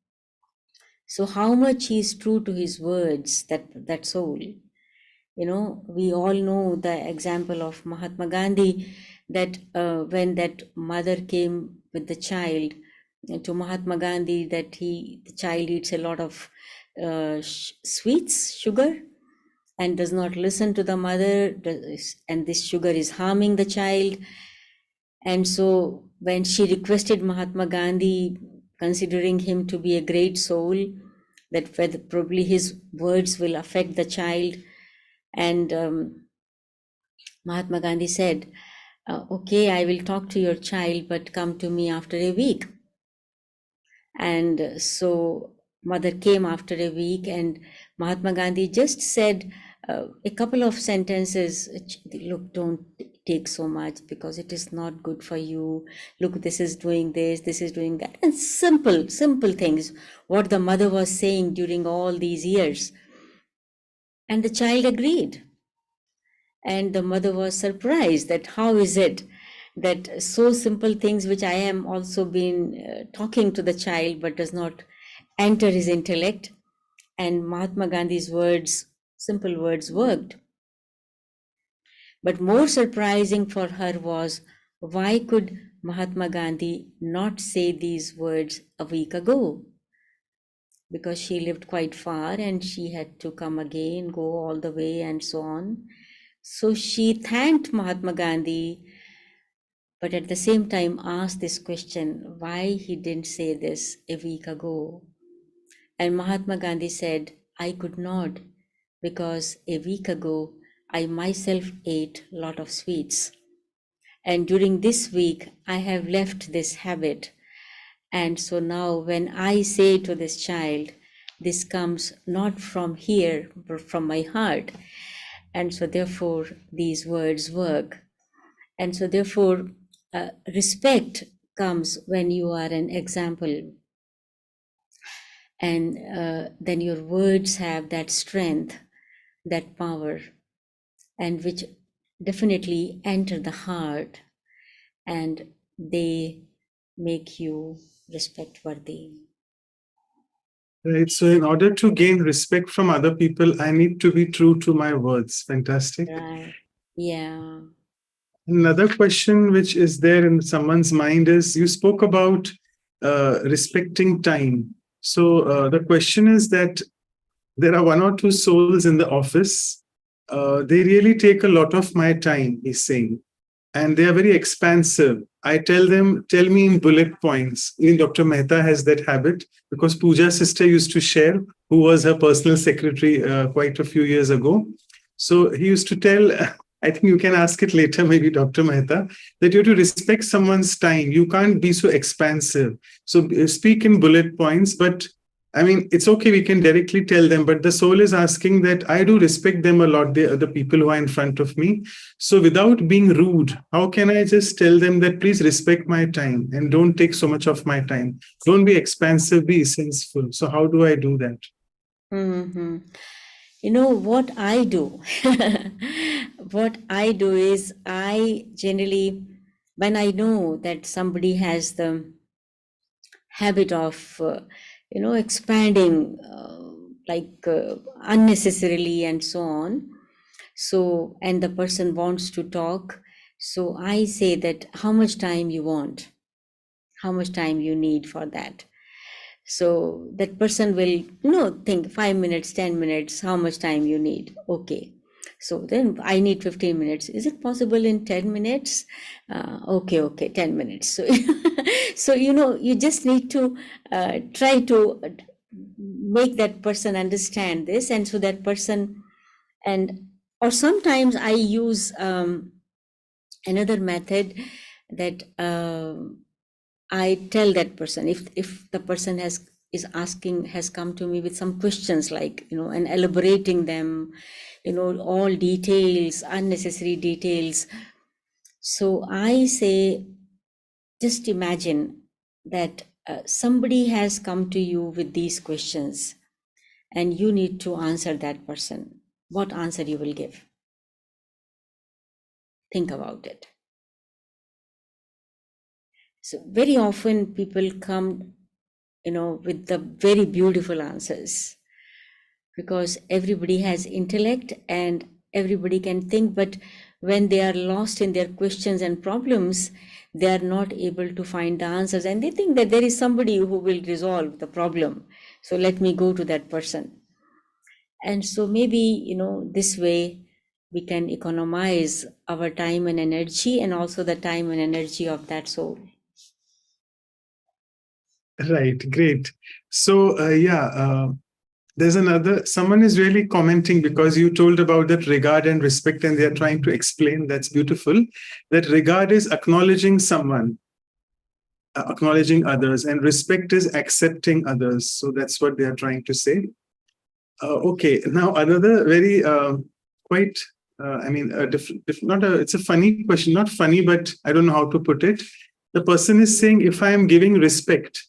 [SPEAKER 3] So how much he is true to his words, that soul. We all know the example of Mahatma Gandhi, that when that mother came with the child to Mahatma Gandhi, that the child eats a lot of sweets, sugar, and does not listen to the mother, and this sugar is harming the child. And so when she requested Mahatma Gandhi, considering him to be a great soul, that whether probably his words will affect the child, and Mahatma Gandhi said, okay, I will talk to your child, but come to me after a week. And so mother came after a week, and Mahatma Gandhi just said a couple of sentences. Look, don't take so much because it is not good for you. Look, this is doing this, this is doing that. And simple things, what the mother was saying during all these years. And the child agreed. And the mother was surprised that how is it that so simple things which I am also been talking to the child but does not enter his intellect, and Mahatma Gandhi's words, simple words, worked. But more surprising for her was, why could Mahatma Gandhi not say these words a week ago? Because she lived quite far and she had to come again, go all the way and so on. So she thanked Mahatma Gandhi, but at the same time asked this question, why he didn't say this a week ago? And Mahatma Gandhi said, I could not, because a week ago I myself ate a lot of sweets. And during this week, I have left this habit. And so now when I say to this child, this comes not from here, but from my heart. And so therefore, these words work. And so therefore, respect comes when you are an example. And then your words have that strength, that power, and which definitely enter the heart, and they make you respect worthy.
[SPEAKER 1] Right. So, in order to gain respect from other people, I need to be true to my words. Fantastic.
[SPEAKER 3] Right. Yeah.
[SPEAKER 1] Another question which is there in someone's mind is, you spoke about respecting time. So, the question is that there are one or two souls in the office. They really take a lot of my time, he's saying, and they are very expansive. I tell them, tell me in bullet points. Even Dr. Mehta has that habit, because Pooja's sister used to share, who was her personal secretary quite a few years ago. So he used to tell, I think you can ask it later, maybe Dr. Mehta, that you have to respect someone's time. You can't be so expansive. So speak in bullet points, but I mean, it's okay, we can directly tell them, but the soul is asking that I do respect them a lot, the people who are in front of me. So without being rude, how can I just tell them that please respect my time and don't take so much of my time? Don't be expansive, be essential. So how do I do that?
[SPEAKER 3] Mm-hmm. You know what I do? What I do is, I generally, when I know that somebody has the habit of, expanding unnecessarily and so on, so, and the person wants to talk, so I say that how much time you want, how much time you need for that. So that person will, think 5 minutes, 10 minutes, how much time you need. Okay. So then I need 15 minutes. Is it possible in 10 minutes? Okay, 10 minutes. So, so, you just need to try to make that person understand this. And so that person, or sometimes I use another method, that I tell that person, if the person has come to me with some questions, like, and elaborating them, all details, unnecessary details. So I say, just imagine that somebody has come to you with these questions, and you need to answer that person. What answer you will give? Think about it. So very often people come, with the very beautiful answers, because everybody has intellect and everybody can think, but when they are lost in their questions and problems, they are not able to find the answers, and they think that there is somebody who will resolve the problem. So let me go to that person. And so maybe, this way we can economize our time and energy, and also the time and energy of that soul.
[SPEAKER 1] Right, great. So, there's someone is really commenting, because you told about that regard and respect, and they're trying to explain, that's beautiful, that regard is acknowledging someone. acknowledging others, and respect is accepting others. So that's what they are trying to say. Okay, now another very quite, I mean, not a, it's a funny question, not funny, but I don't know how to put it. The person is saying, if I am giving respect,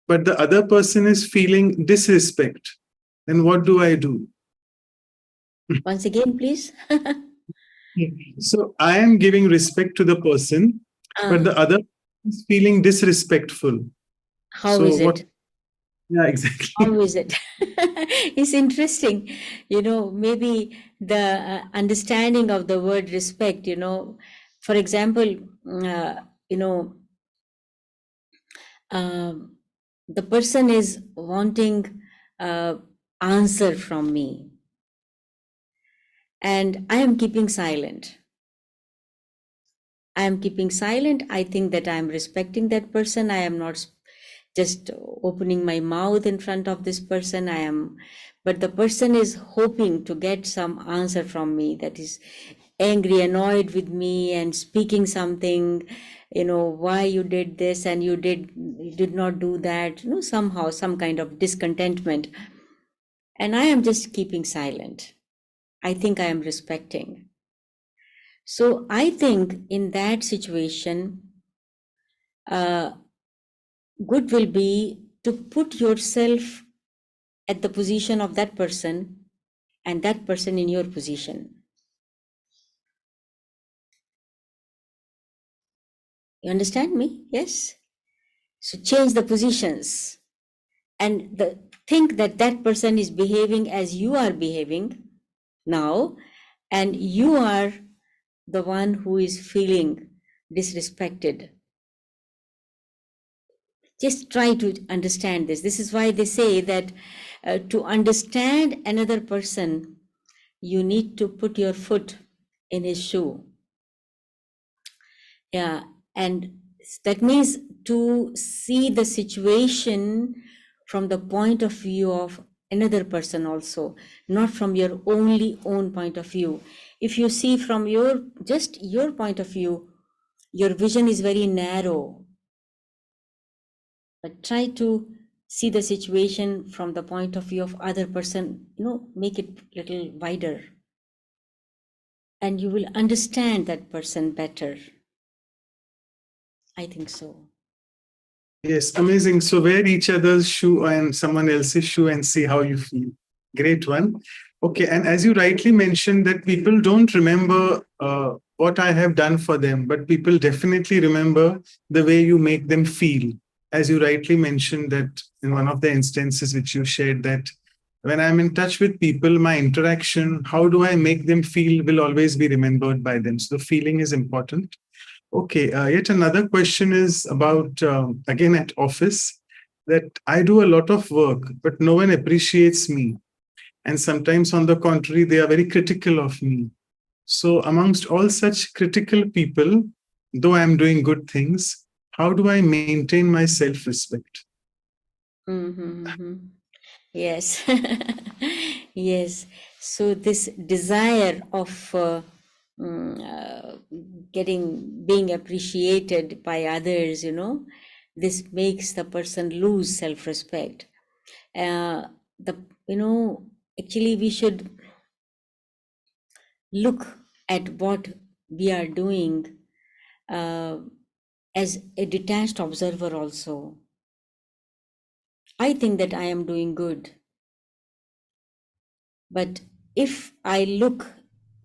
[SPEAKER 1] but the other person is feeling disrespect, then what do I do?
[SPEAKER 3] Once again, please.
[SPEAKER 1] So I am giving respect to the person, but the other is feeling disrespectful.
[SPEAKER 3] How
[SPEAKER 1] So
[SPEAKER 3] is
[SPEAKER 1] what?
[SPEAKER 3] it?
[SPEAKER 1] Yeah, exactly.
[SPEAKER 3] How is it? It's interesting. Maybe the understanding of the word respect, for example, the person is wanting answer from me, and I am keeping silent. I am keeping silent. I think that I am respecting that person. I am not just opening my mouth in front of this person. But the person is hoping to get some answer from me, that is angry, annoyed with me, and speaking something, why you did this and you did not do that, somehow some kind of discontentment. And I am just keeping silent. I think I am respecting. So I think in that situation, good will be to put yourself at the position of that person and that person in your position. You understand me? Yes? So change the positions and think that that person is behaving as you are behaving now, and you are the one who is feeling disrespected. Just try to understand this. This is why they say that to understand another person, you need to put your foot in his shoe. Yeah, and that means to see the situation from the point of view of another person also, not from your only own point of view. If you see from just your point of view, your vision is very narrow. But try to see the situation from the point of view of other person, make it little wider. And you will understand that person better. I think so.
[SPEAKER 1] Yes, amazing. So wear each other's shoe and someone else's shoe and see how you feel. Great one. Okay, and as you rightly mentioned that people don't remember what I have done for them, but people definitely remember the way you make them feel. As you rightly mentioned that in one of the instances which you shared, that when I'm in touch with people, my interaction, how do I make them feel will always be remembered by them. So the feeling is important. Okay, yet another question is about, again, at office, that I do a lot of work, but no one appreciates me. And sometimes, on the contrary, they are very critical of me. So, amongst all such critical people, though I'm doing good things, how do I maintain my self respect?
[SPEAKER 3] Yes. Yes. So, this desire of being appreciated by others, this makes the person lose self respect. The Actually, we should look at what we are doing as a detached observer also. I think that I am doing good. But if I look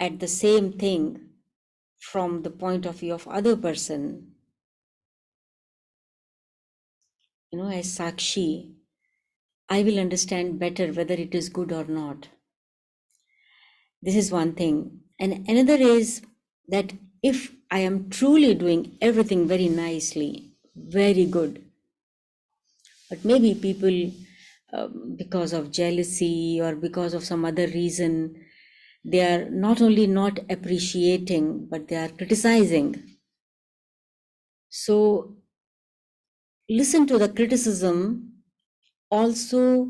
[SPEAKER 3] at the same thing from the point of view of other person, as Sakshi, I will understand better whether it is good or not. This is one thing. And another is that if I am truly doing everything very nicely, very good, but maybe people, because of jealousy or because of some other reason, they are not only not appreciating, but they are criticizing. So listen to the criticism also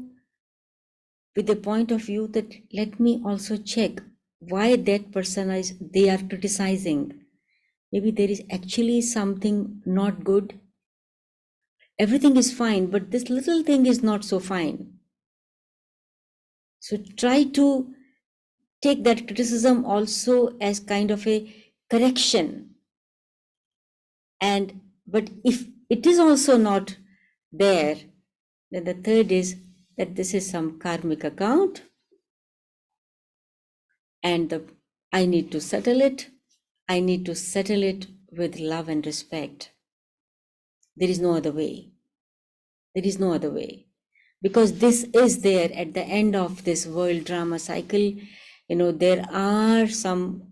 [SPEAKER 3] with the point of view that let me also check why that person they are criticizing. Maybe there is actually something not good. everything is fine, but this little thing is not so fine. So try to take that criticism also as kind of a correction. And but if it is also not there, then the third is that this is some karmic account, and I need to settle it. I need to settle it with love and respect. There is no other way. There is no other way. Because this is there at the end of this world drama cycle. There are some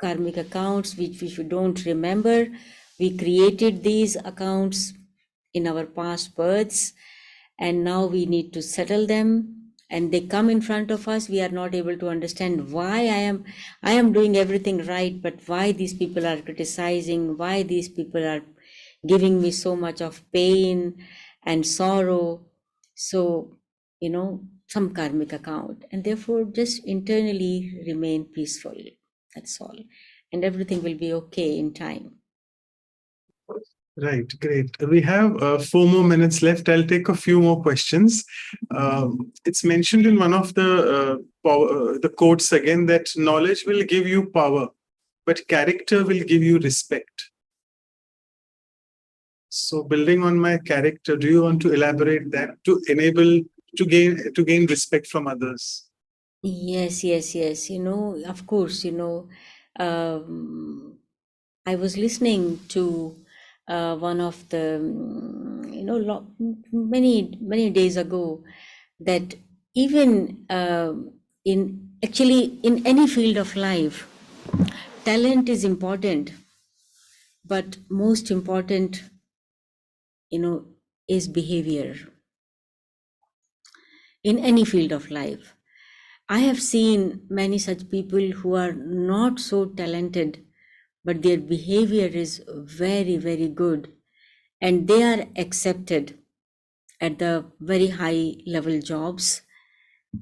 [SPEAKER 3] karmic accounts which we don't remember. We created these accounts in our past births, and now we need to settle them, and they come in front of us. We are not able to understand why I am doing everything right, but why these people are criticizing, why these people are giving me so much of pain and sorrow. So some karmic account, and therefore just internally remain peaceful. That's all, and everything will be okay in time.
[SPEAKER 1] Right, great. We have 4 more minutes left. I'll take a few more questions. It's mentioned in one of the quotes again that knowledge will give you power, but character will give you respect. So, building on my character, do you want to elaborate that to enable to gain respect from others?
[SPEAKER 3] Yes. Of course, I was listening to one of the, many days ago, that even in any field of life, talent is important, but most important, is behavior. In any field of life, I have seen many such people who are not so talented, but their behavior is very, very good, and they are accepted at the very high level jobs.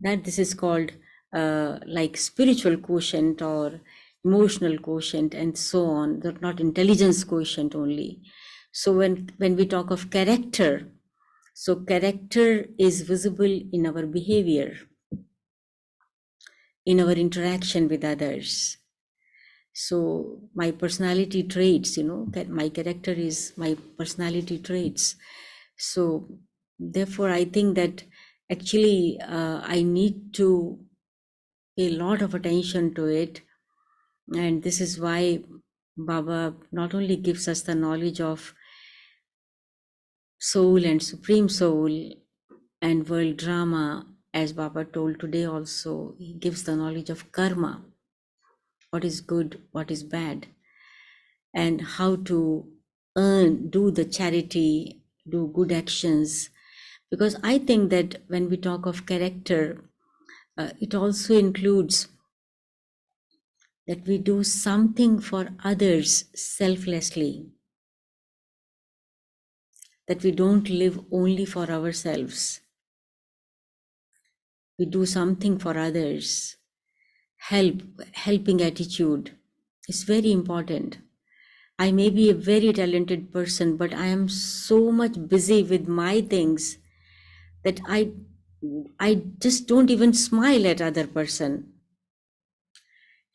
[SPEAKER 3] That this is called like spiritual quotient or emotional quotient and so on, not intelligence quotient only. So when we talk of character, so character is visible in our behavior, in our interaction with others. So my personality traits, my character is my personality traits. So therefore, I think that actually I need to pay a lot of attention to it. And this is why Baba not only gives us the knowledge of soul and supreme soul and world drama, as Baba told today also, he gives the knowledge of karma, what is good, what is bad, and how to do the charity, do good actions. Because I think that when we talk of character, it also includes that we do something for others selflessly, that we don't live only for ourselves. We do something for others. Helping attitude is very important. I may be a very talented person, but I am so much busy with my things that I just don't even smile at other person.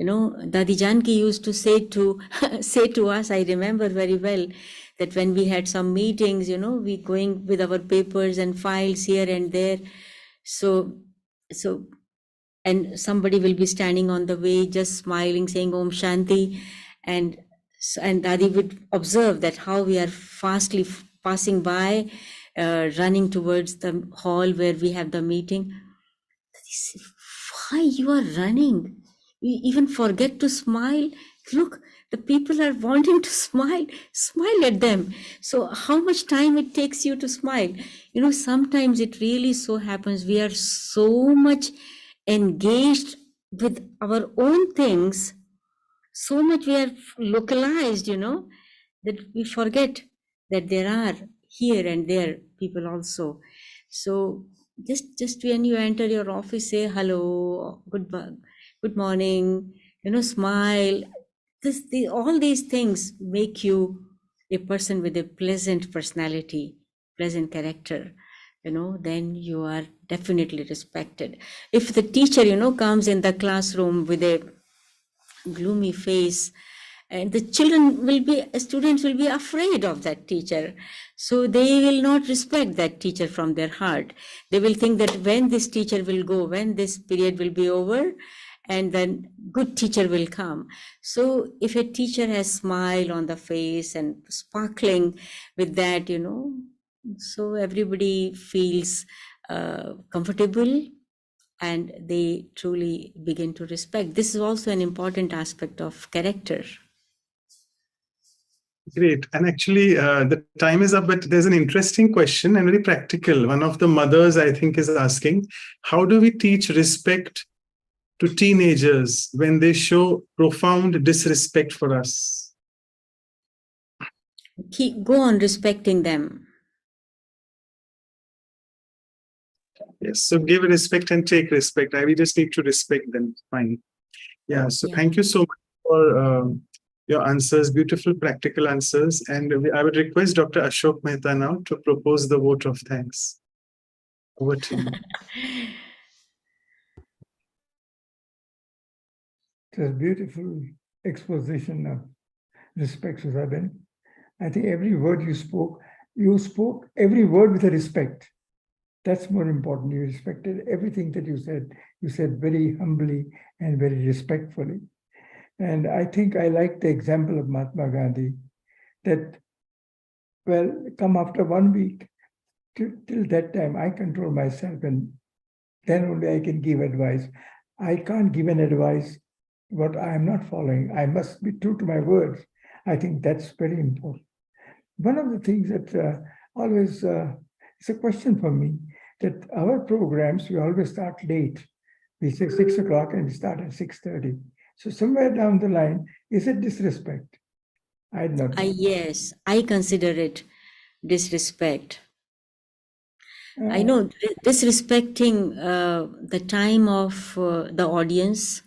[SPEAKER 3] Dadi Janki used to say to say to us, I remember very well, that when we had some meetings, we going with our papers and files here and there. So and somebody will be standing on the way, just smiling, saying Om Shanti, and Dadi would observe that how we are fastly passing by, running towards the hall where we have the meeting. Dadi said, why you are running? You even forget to smile. Look, the people are wanting to smile. Smile at them. So how much time it takes you to smile? Sometimes it really so happens we are so much engaged with our own things, so much we are localized, that we forget that there are here and there people also. So just when you enter your office, say hello, good morning, smile. All these things make you a person with a pleasant personality, pleasant character, then you are definitely respected. If the teacher, comes in the classroom with a gloomy face, and the students will be afraid of that teacher, so they will not respect that teacher from their heart. They will think that when this teacher will go, when this period will be over, and then good teacher will come. So if a teacher has smile on the face and sparkling with that, so everybody feels comfortable, and they truly begin to respect. This is also an important aspect of character.
[SPEAKER 1] Great. And actually, the time is up, but there's an interesting question and very practical. One of the mothers, I think, is asking, how do we teach respect to teenagers when they show profound disrespect for us?
[SPEAKER 3] Go on respecting them.
[SPEAKER 1] Yes. So give respect and take respect. We just need to respect them. Fine. Yeah. So thank you so much for your answers, beautiful practical answers. And I would request Dr. Ashok Mehta now to propose the vote of thanks. Over to you.
[SPEAKER 4] It was a beautiful exposition of respect, Sudhaben. I think every word you spoke every word with a respect. That's more important. You respected everything that you said. You said very humbly and very respectfully. And I think I like the example of Mahatma Gandhi that, well, come after 1 week, till that time, I control myself, and then only I can give advice. I can't give an advice what I am not following. I must be true to my words. I think that's very important. One of the things that always it's a question for me, that our programs, we always start late. We say 6 o'clock and we start at 6:30. So somewhere down the line, is it disrespect? I don't know.
[SPEAKER 3] Yes, I consider it disrespect. I know disrespecting the time of the audience,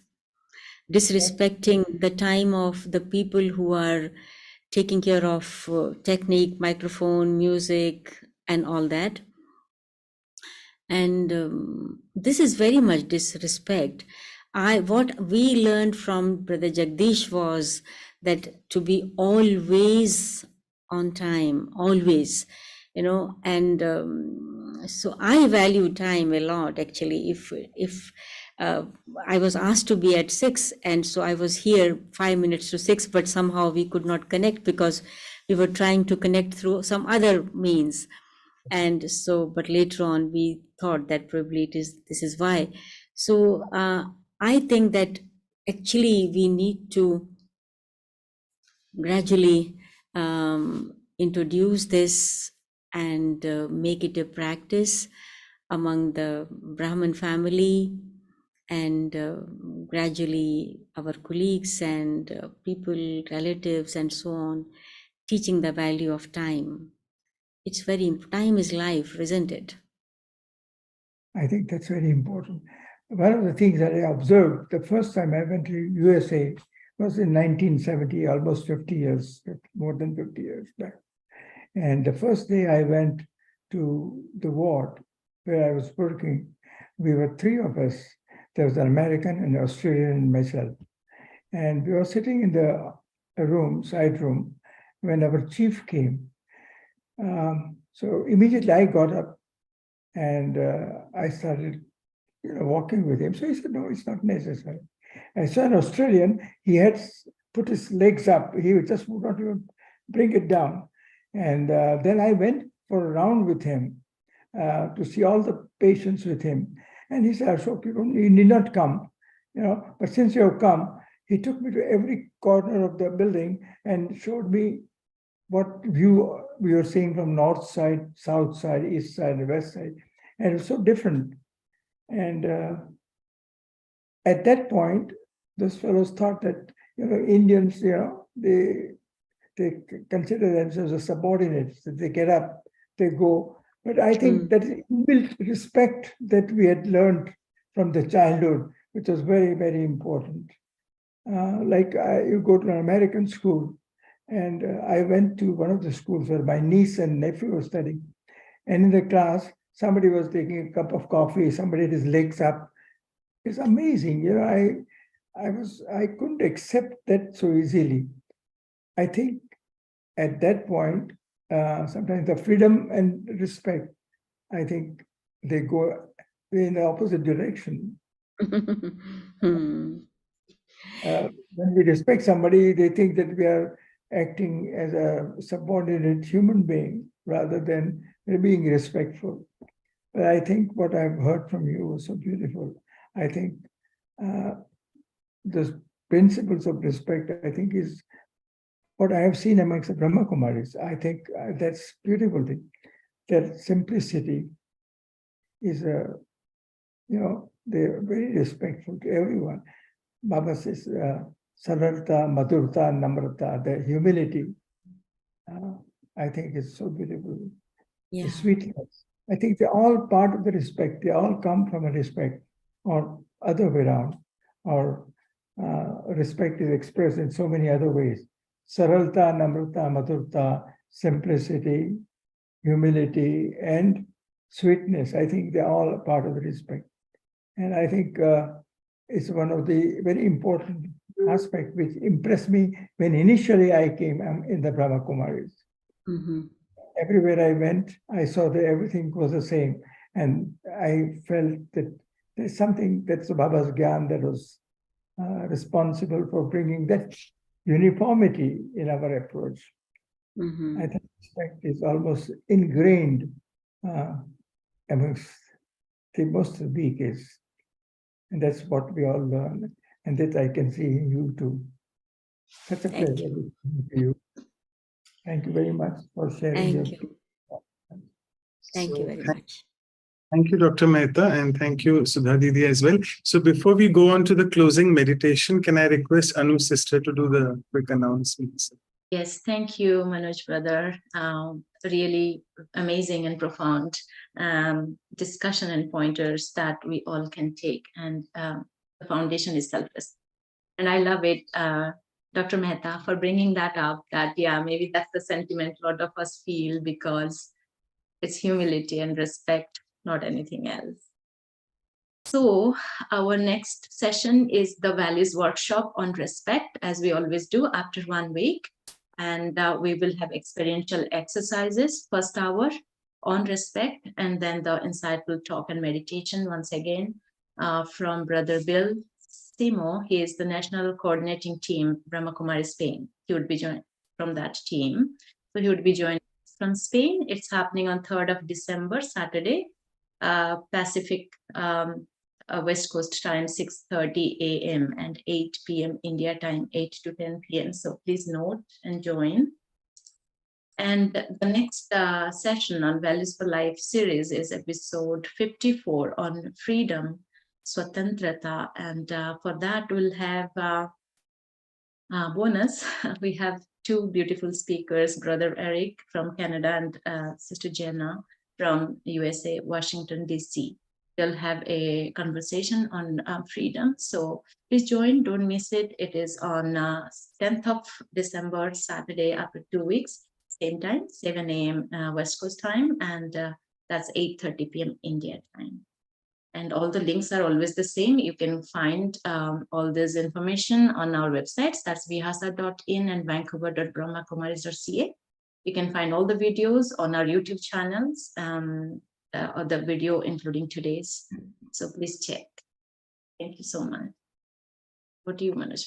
[SPEAKER 3] disrespecting the time of the people who are taking care of technique, microphone, music, and all that. And this is very much disrespect. What we learned from Brother Jagdish was that to be always on time, always, and so I value time a lot. Actually, if I was asked to be at 6, and so I was here 5 minutes to 6, but somehow we could not connect because we were trying to connect through some other means. And so, but later on we thought that probably this is why. So I think that actually we need to gradually introduce this and make it a practice among the Brahman family, and gradually our colleagues and people, relatives, and so on, teaching the value of time. It's time is life, isn't it?
[SPEAKER 4] I think that's very important. One of the things that I observed the first time I went to USA was in 1970, almost 50 years, more than 50 years back. And the first day I went to the ward where I was working, we were 3 of us. There was an American, an Australian, and myself. And we were sitting in the side room, when our chief came. So immediately I got up and I started walking with him. So he said, no, it's not necessary. I saw an Australian, he had put his legs up. He just would not even bring it down. And then I went for a round with him to see all the patients with him. And he said, Ashok, you need not come, but since you have come, he took me to every corner of the building and showed me what view we were seeing from north side, south side, east side, and west side. And it was so different. And at that point, those fellows thought that, Indians, they consider themselves as subordinates, that they get up, they go. But I think that inbuilt respect that we had learned from the childhood, which was very, very important. You go to an American school, and I went to one of the schools where my niece and nephew were studying. And in the class, somebody was taking a cup of coffee, somebody had his legs up. It's amazing. I couldn't accept that so easily. I think at that point, sometimes the freedom and respect, I think they go in the opposite direction.
[SPEAKER 3] Hmm.
[SPEAKER 4] When we respect somebody, they think that we are acting as a subordinate human being rather than being respectful. But I think what I've heard from you was so beautiful. I think the principles of respect, I think, is what I have seen amongst the Brahma Kumaris. I think that's beautiful thing. That simplicity is they're very respectful to everyone. Baba says, saralta, madhurta, namrata, the humility, I think is so beautiful.
[SPEAKER 3] Yeah.
[SPEAKER 4] The sweetness. I think they're all part of the respect. They all come from a respect, or other way around. Or respect is expressed in so many other ways. Saralta, namrata, madhurta, simplicity, humility, and sweetness. I think they're all part of the respect. And I think it's one of the very important aspects which impressed me when initially I came in the Brahma Kumaris.
[SPEAKER 3] Mm-hmm.
[SPEAKER 4] Everywhere I went, I saw that everything was the same. And I felt that there's something that's Baba's Gyan that was responsible for bringing that uniformity in our approach.
[SPEAKER 3] Mm-hmm.
[SPEAKER 4] I think respect is almost ingrained amongst the most of the kids. And that's what we all learn. And that I can see in you too. Such a
[SPEAKER 3] Thank
[SPEAKER 4] pleasure
[SPEAKER 3] you.
[SPEAKER 4] listening to you. Thank you very much for sharing your.
[SPEAKER 3] Thank you. Thank you very
[SPEAKER 1] Thank
[SPEAKER 3] much.
[SPEAKER 1] thank you, Dr. Mehta, and thank you, Sudha Didi, as well. So before we go on to the closing meditation, can I request Anu's sister to do the quick announcements?
[SPEAKER 5] Yes, thank you, Manoj brother. Really amazing and profound discussion and pointers that we all can take. And the foundation is selfless. And I love it, Dr. Mehta, for bringing that up, that, yeah, maybe that's the sentiment a lot of us feel, because it's humility and respect, not anything else. So our next session is the values workshop on respect, as we always do after 1 week. And we will have experiential exercises, first hour on respect, and then the insightful talk and meditation once again from Brother Bill Simo. He is the national coordinating team, Brahma Kumaris Spain. He would be joined from that team. So he would be joining from Spain. It's happening on 3rd of December, Saturday, Pacific West Coast time, 6:30 a.m. and 8 p.m. India time, 8 to 10 p.m. So please note and join. And the next session on Values for Life series is episode 54 on freedom, Swatantrata. And for that, we'll have bonus. We have two beautiful speakers, Brother Eric from Canada and Sister Jenna from USA, Washington, D.C. They'll have a conversation on freedom. So please join, don't miss it. It is on 10th of December, Saturday, after 2 weeks, same time, 7 a.m. West Coast time, and that's 8:30 p.m. India time. And all the links are always the same. You can find all this information on our websites. That's vihasa.in and vancouver.brahmakumaris.ca. You can find all the videos on our YouTube channels, or the video including today's. So please check. Thank you so much. What do you, Manoj?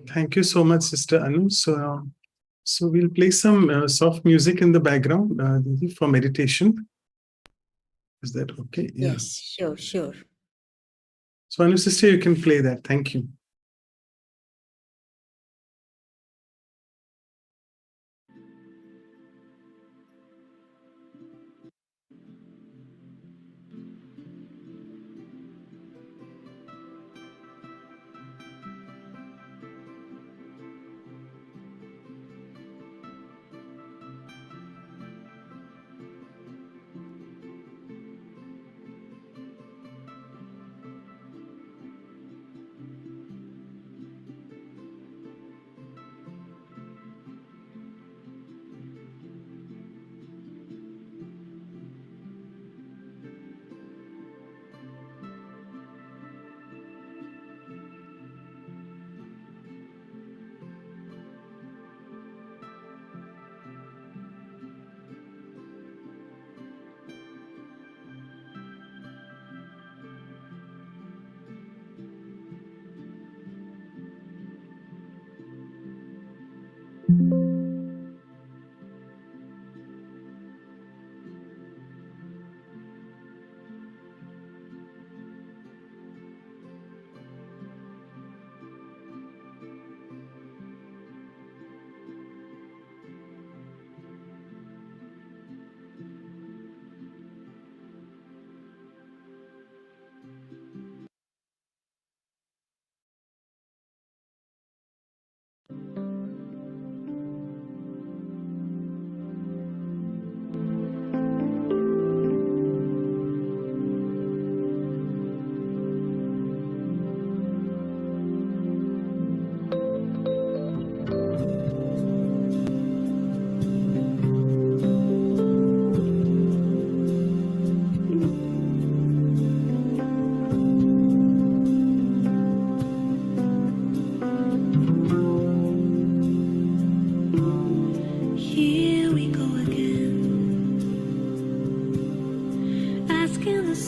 [SPEAKER 1] Thank you so much, Sister Anu. So we'll play some soft music in the background Didi, for meditation. Is that okay? Yeah.
[SPEAKER 3] Yes, sure, sure.
[SPEAKER 1] So Anu, sister, you can play that. Thank you.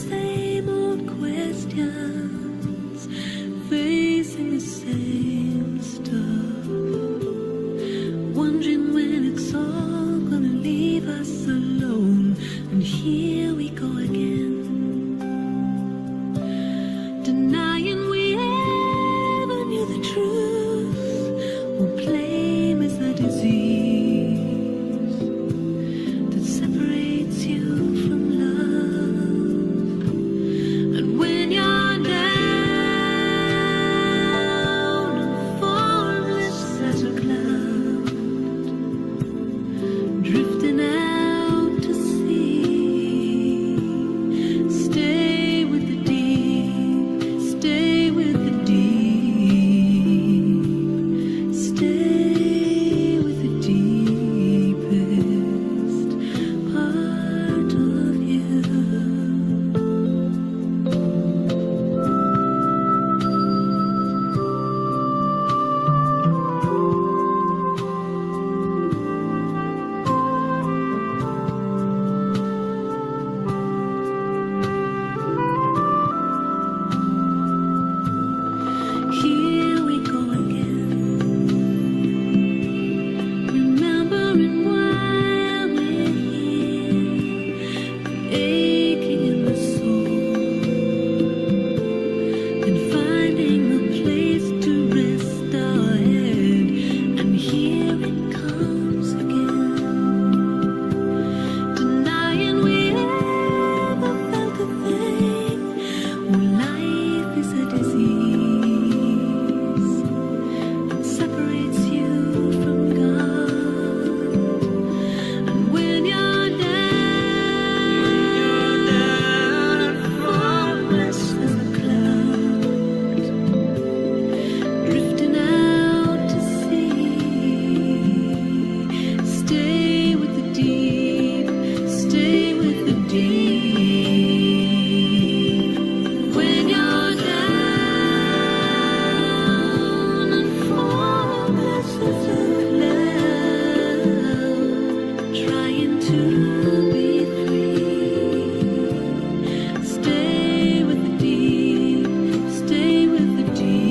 [SPEAKER 6] same old questions, facing the same stuff, wondering when it's all gonna leave us alone. And here we go again, denying we ever knew the truth. We'll blame is the disease that separates you from love. And when you're down and formless as a cloud, drifting out to sea, stay with the deep, stay with the deep, stay with the deepest part of you. Here we go again, remembering why we're here, aching in the soul, and finding a place to rest our head. And here it comes again, denying we ever felt a thing. Well, life is a disease that separates you from God. And when you're down and formless as a cloud, drifting out to sea, stay with the deep, stay with the deep. When you're down and formless as a cloud, trying to be free, stay with the deep, stay with the deep,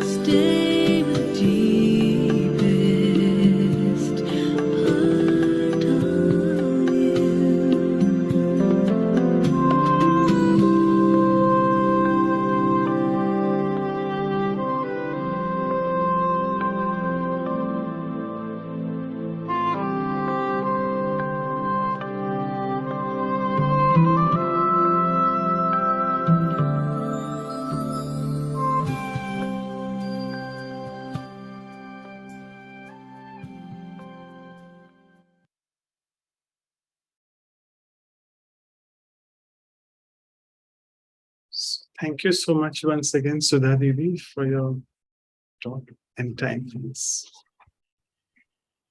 [SPEAKER 6] stay with the deepest part of you.
[SPEAKER 1] Thank you so much once again, Sudha Devi, for your talk and time for this.